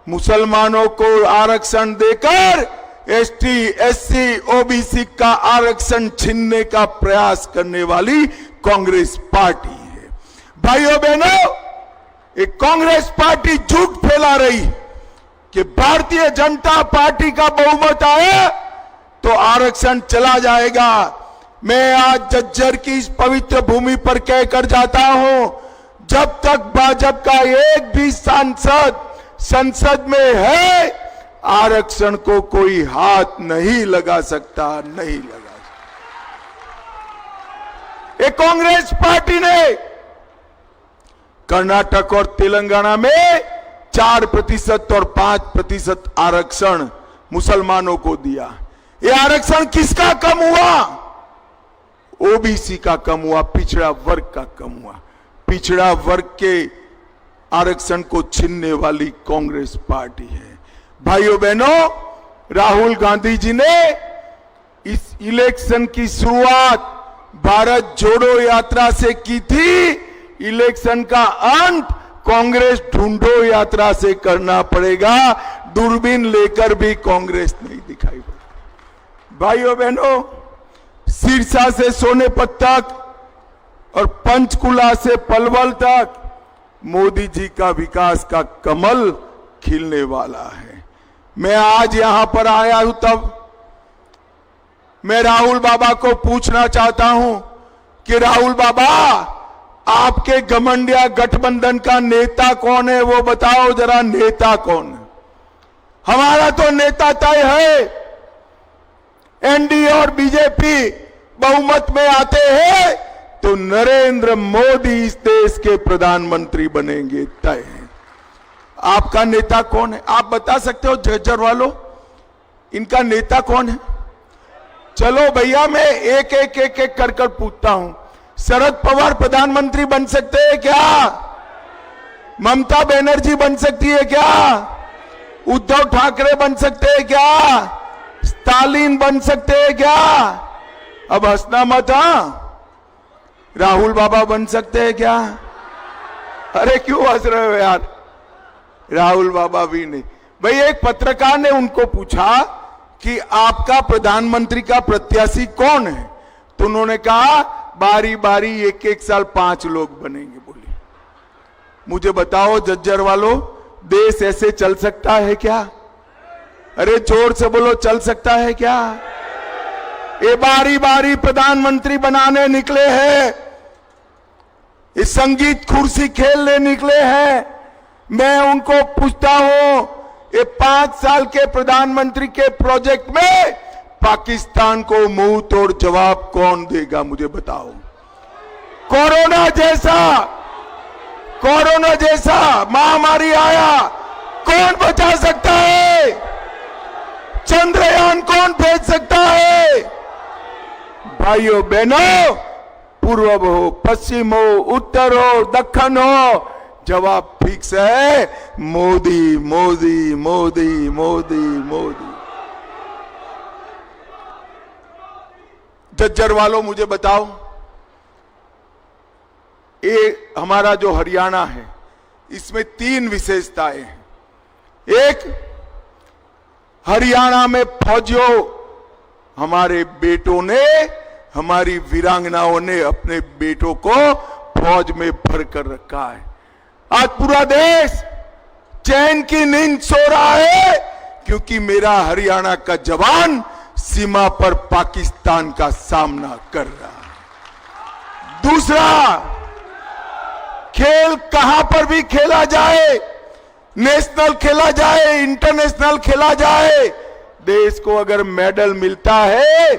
मुसलमानों को आरक्षण देकर एसटी, एससी, ओबीसी का आरक्षण छीनने का प्रयास करने वाली कांग्रेस पार्टी है। भाइयों बहनों, एक कांग्रेस पार्टी झूठ फैला रही कि भारतीय जनता पार्टी का बहुमत आया तो आरक्षण चला जाएगा। मैं आज झज्जर की इस पवित्र भूमि पर कहकर जाता हूं, जब तक भाजपा का एक भी सांसद संसद में है, आरक्षण को कोई हाथ नहीं लगा सकता, नहीं लगा सकता। ये कांग्रेस पार्टी ने कर्नाटक और तेलंगाना में 4% और 5% आरक्षण मुसलमानों को दिया। ये आरक्षण किसका कम हुआ? ओबीसी का कम हुआ, पिछड़ा वर्ग का कम हुआ। पिछड़ा वर्ग के आरक्षण को छीनने वाली कांग्रेस पार्टी है। भाइयों बहनों, राहुल गांधी जी ने इस इलेक्शन की शुरुआत भारत जोड़ो यात्रा से की थी। इलेक्शन का अंत कांग्रेस ढूंढो यात्रा से करना पड़ेगा। दूरबीन लेकर भी कांग्रेस नहीं दिखाई पड़ती। भाइयों बहनों, सिरसा से सोनेपत तक और पंचकुला से पलवल तक मोदी जी का विकास का कमल खिलने वाला है। मैं आज यहां पर आया हूं, तब मैं राहुल बाबा को पूछना चाहता हूं कि राहुल बाबा, आपके घमंडिया गठबंधन का नेता कौन है? वो बताओ जरा, नेता कौन है? हमारा तो नेता तय है। एनडीए और बीजेपी बहुमत में आते हैं तो नरेंद्र मोदी इस देश के प्रधानमंत्री बनेंगे, तय है। आपका नेता कौन है? आप बता सकते हो झज्जर वालों, इनका नेता कौन है? चलो भैया, मैं एक कर पूछता हूं। शरद पवार प्रधानमंत्री बन सकते हैं क्या? ममता बनर्जी बन सकती है क्या? उद्धव ठाकरे बन सकते हैं क्या? स्टालिन बन सकते हैं क्या? अब हंसना मत। राहुल बाबा बन सकते हैं क्या? अरे क्यों हंस रहे हो यार? राहुल बाबा भी नहीं। भाई, एक पत्रकार ने उनको पूछा कि आपका प्रधानमंत्री का प्रत्याशी कौन है? तो उन्होंने कहा, बारी बारी एक साल 5 लोग बनेंगे। बोले, मुझे बताओ झज्जर वालों, देश ऐसे चल सकता है क्या? अरे जोर से बोलो, चल सकता है क्या? ये बारी बारी प्रधानमंत्री बनाने निकले हैं, ये संगीत कुर्सी खेलने निकले हैं। मैं उनको पूछता हूं, ये 5 साल के प्रधानमंत्री के प्रोजेक्ट में पाकिस्तान को मुंह तोड़ जवाब कौन देगा? मुझे बताओ। कोरोना जैसा महामारी आया, कौन बचा सकता है? चंद्रयान कौन भेज सकता है? भाइयों बहनों, पूर्व हो, पश्चिम हो, उत्तर हो, दक्षिण हो, जवाब फिक्स है, मोदी मोदी मोदी मोदी मोदी। झज्जर वालों, मुझे बताओ, ये हमारा जो हरियाणा है, इसमें 3 विशेषताएं हैं। एक, हरियाणा में फौजियों, हमारे बेटों ने, हमारी वीरांगनाओं ने अपने बेटों को फौज में भर कर रखा है। आज पूरा देश चैन की नींद सो रहा है, क्योंकि मेरा हरियाणा का जवान सीमा पर पाकिस्तान का सामना कर रहा है। दूसरा, खेल कहां पर भी खेला जाए, नेशनल खेला जाए, इंटरनेशनल खेला जाए, देश को अगर मेडल मिलता है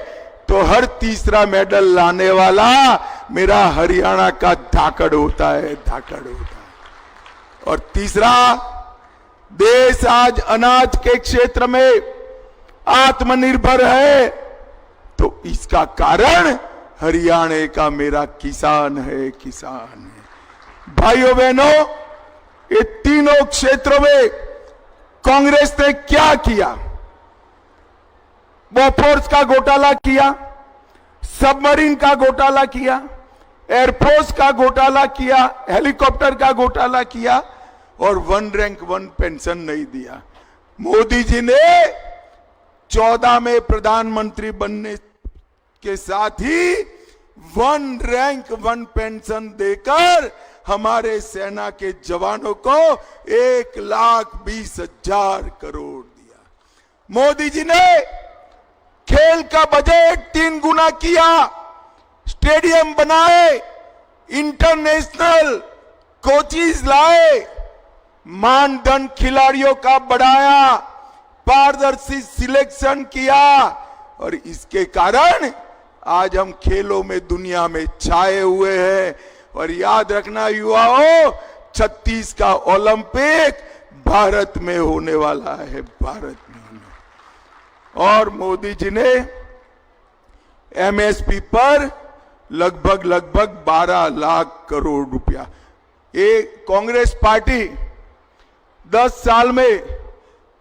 तो हर तीसरा मेडल लाने वाला मेरा हरियाणा का धाकड़ होता है, धाकड़ होता है। और तीसरा, देश आज अनाज के क्षेत्र में आत्मनिर्भर है, तो इसका कारण हरियाणा का मेरा किसान है, किसान है। भाइयों बहनों, ये तीनों क्षेत्रों में कांग्रेस ने क्या किया? बोफोर्स का घोटाला किया, सबमरीन का घोटाला किया, एयरफोर्स का घोटाला किया, हेलीकॉप्टर का घोटाला किया, और 1 रैंक 1 पेंशन नहीं दिया। मोदी जी ने 14 में प्रधानमंत्री बनने के साथ ही 1 रैंक 1 पेंशन देकर हमारे सेना के जवानों को 1,20,000 करोड़ दिया। मोदी जी ने खेल का बजट 3 गुना किया। स्टेडियम बनाए, इंटरनेशनल कोचिज लाए, मानदंड खिलाड़ियों का बढ़ाया, पारदर्शी सिलेक्शन किया और इसके कारण आज हम खेलों में दुनिया में छाए हुए हैं। और याद रखना युवाओं, 36 का ओलंपिक भारत में होने वाला है, भारत में होने। और मोदी जी ने एमएसपी पर लगभग 12 लाख करोड़ रुपया, ये कांग्रेस पार्टी 10 साल में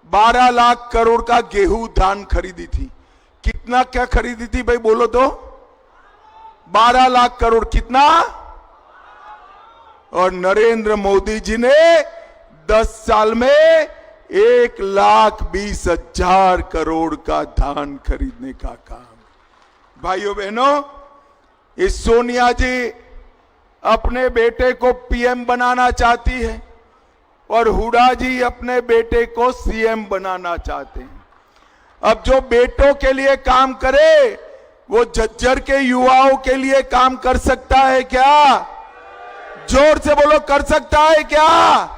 12 लाख करोड़ का गेहूं धान खरीदी थी। कितना क्या खरीदी थी भाई बोलो तो? 12 लाख करोड़। कितना? और नरेंद्र मोदी जी ने 10 साल में 1,20,000 करोड़ का धान खरीदने का काम। भाइयों बहनों, इस सोनिया जी अपने बेटे को पीएम बनाना चाहती है और हुड्डा जी अपने बेटे को सीएम बनाना चाहते हैं। अब जो बेटों के लिए काम करे वो झज्जर के युवाओं के लिए काम कर सकता है क्या? जोर से बोलो, कर सकता है क्या?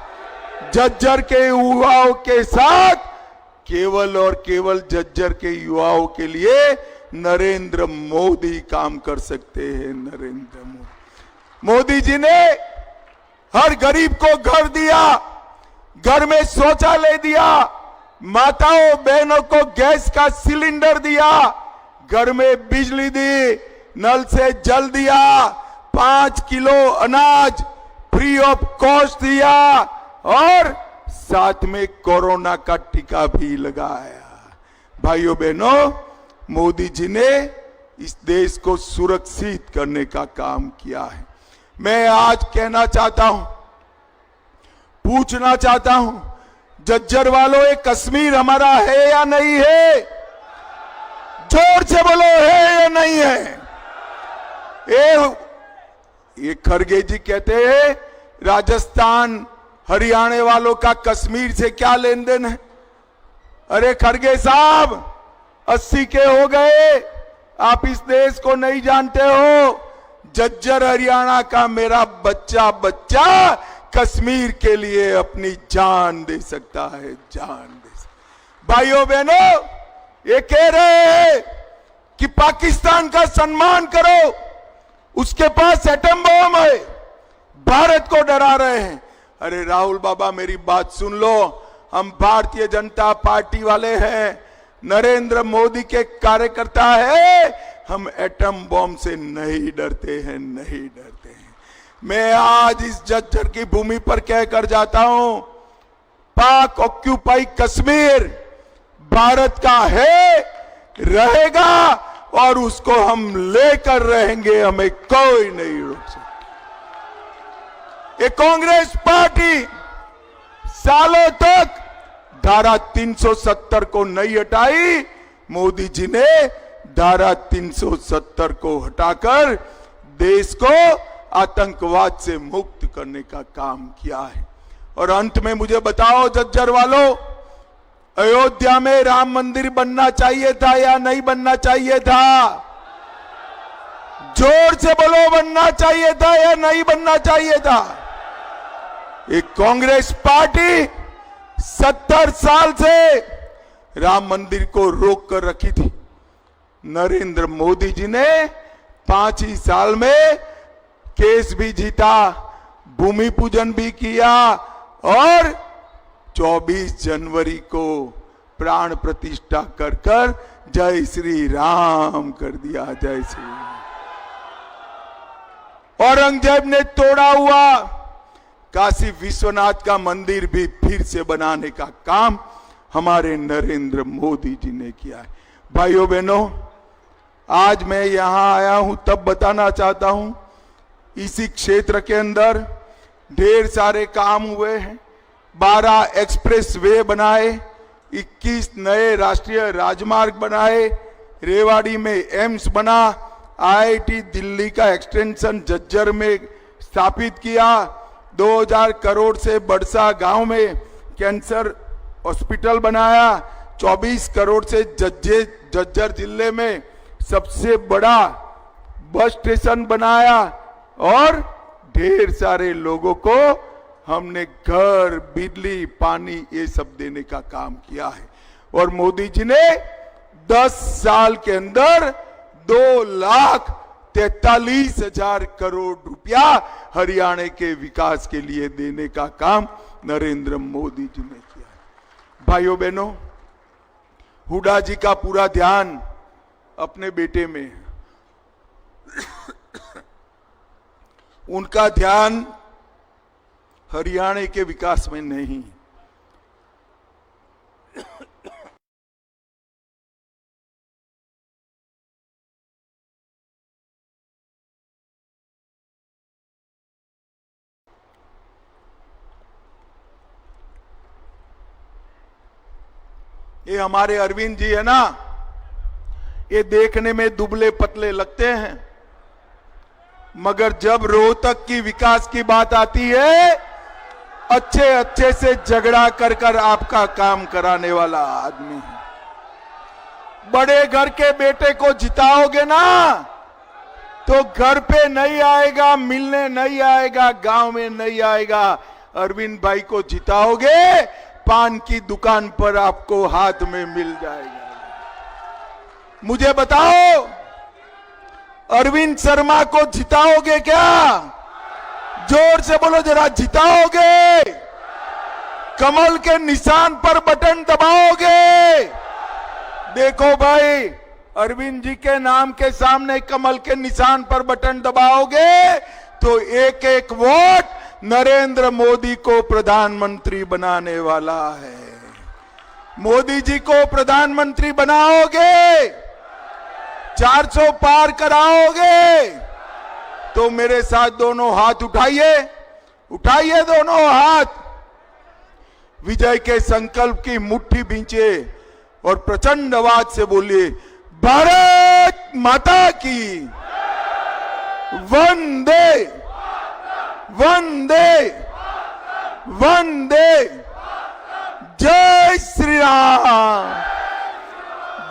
झज्जर के युवाओं के साथ केवल और केवल झज्जर के युवाओं के लिए नरेंद्र मोदी काम कर सकते हैं। नरेंद्र मोदी जी ने हर गरीब को घर दिया, घर में शौचालय दिया, माताओं बहनों को गैस का सिलेंडर दिया, घर में बिजली दी, नल से जल दिया, 5 किलो अनाज फ्री ऑफ कॉस्ट दिया और साथ में कोरोना का टीका भी लगाया। भाइयों बहनों, मोदी जी ने इस देश को सुरक्षित करने का काम किया है। मैं आज कहना चाहता हूं, पूछना चाहता हूं, झज्जर वालों, ये कश्मीर हमारा है या नहीं है? जोर से बोलो, है या नहीं है? ये खड़गे जी कहते हैं राजस्थान हरियाणा वालों का कश्मीर से क्या लेन देन है? अरे खड़गे साहब, 80 के हो गए, आप इस देश को नहीं जानते हो। झज्जर हरियाणा का मेरा बच्चा कश्मीर के लिए अपनी जान दे सकता है, जान दे सकता। भाइयों बहनों, ये कह रहे हैं कि पाकिस्तान का सम्मान करो, उसके पास एटम बम है, भारत को डरा रहे हैं। अरे राहुल बाबा, मेरी बात सुन लो, हम भारतीय जनता पार्टी वाले हैं, नरेंद्र मोदी के कार्यकर्ता है, हम एटम बम से नहीं डरते हैं, नहीं डरते हैं। मैं आज इस झज्जर की भूमि पर कहकर जाता हूं, पाक ऑक्यूपाई कश्मीर भारत का है, रहेगा और उसको हम लेकर रहेंगे, हमें कोई नहीं रोक सकता। ये कांग्रेस पार्टी सालों तक धारा 370 को नहीं हटाई, मोदी जी ने धारा 370 को हटाकर देश को आतंकवाद से मुक्त करने का काम किया है। और अंत में मुझे बताओ झज्जर वालों, अयोध्या में राम मंदिर बनना चाहिए था या नहीं बनना चाहिए था? जोर से बोलो, बनना चाहिए था या नहीं बनना चाहिए था? एक कांग्रेस पार्टी 70 साल से राम मंदिर को रोक कर रखी थी। नरेंद्र मोदी जी ने 5 ही साल में केस भी जीता, भूमि पूजन भी किया और 24 जनवरी को प्राण प्रतिष्ठा कर कर जय श्री राम कर दिया, जय श्री राम। औरंगजेब ने तोड़ा हुआ काशी विश्वनाथ का मंदिर भी फिर से बनाने का काम हमारे नरेंद्र मोदी जी ने किया है। भाइयों बहनों, आज मैं यहां आया हूं तब बताना चाहता हूं, इसी क्षेत्र के अंदर ढेर सारे काम हुए हैं। 12 एक्सप्रेस वे बनाए, 21 नए राष्ट्रीय राजमार्ग बनाए, रेवाड़ी में एम्स बना, आईआईटी दिल्ली का एक्सटेंशन झज्जर में स्थापित किया, 2000 करोड़ से बड़सा गांव में कैंसर हॉस्पिटल बनाया, 24 करोड़ से झज्जर जिले में सबसे बड़ा बस स्टेशन बनाया और ढेर सारे लोगों को हमने घर, बिजली, पानी ये सब देने का काम किया है। और मोदी जी ने 10 साल के अंदर 2,43,000 करोड़ रुपया हरियाणा के विकास के लिए देने का काम नरेंद्र मोदी जी ने किया है। भाइयों बहनों, हुड्डा जी का पूरा ध्यान अपने बेटे में है। उनका ध्यान हरियाणा के विकास में नहीं। ये हमारे अरविंद जी है ना, ये देखने में दुबले पतले लगते हैं, मगर जब रोहतक की विकास की बात आती है, अच्छे अच्छे से झगड़ा कर कर आपका काम कराने वाला आदमी है। बड़े घर के बेटे को जिताओगे ना तो घर पे नहीं आएगा, मिलने नहीं आएगा, गांव में नहीं आएगा। अरविंद भाई को जिताओगे, पान की दुकान पर आपको हाथ में मिल जाएगा। मुझे बताओ, अरविंद शर्मा को जिताओगे क्या? जोर से बोलो जरा, जिताओगे? कमल के निशान पर बटन दबाओगे? देखो भाई, अरविंद जी के नाम के सामने कमल के निशान पर बटन दबाओगे तो एक एक वोट नरेंद्र मोदी को प्रधानमंत्री बनाने वाला है। मोदी जी को प्रधानमंत्री बनाओगे, 400 पार कराओगे तो मेरे साथ दोनों हाथ उठाइए, उठाइए दोनों हाथ, विजय के संकल्प की मुट्ठी भींचे और प्रचंड आवाज से बोलिए, भारत माता की वंदे वंदे वंदे, जय श्री राम,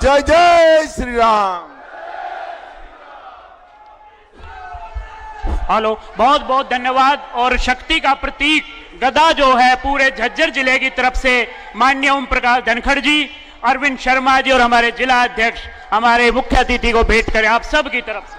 जय जय श्री राम। हेलो, बहुत बहुत धन्यवाद। और शक्ति का प्रतीक गदा जो है पूरे झज्जर जिले की तरफ से माननीय ओम प्रकाश धनखड़ जी, अरविंद शर्मा जी और हमारे जिला अध्यक्ष, हमारे मुख्य अतिथि को भेंट करें आप सब की तरफ से।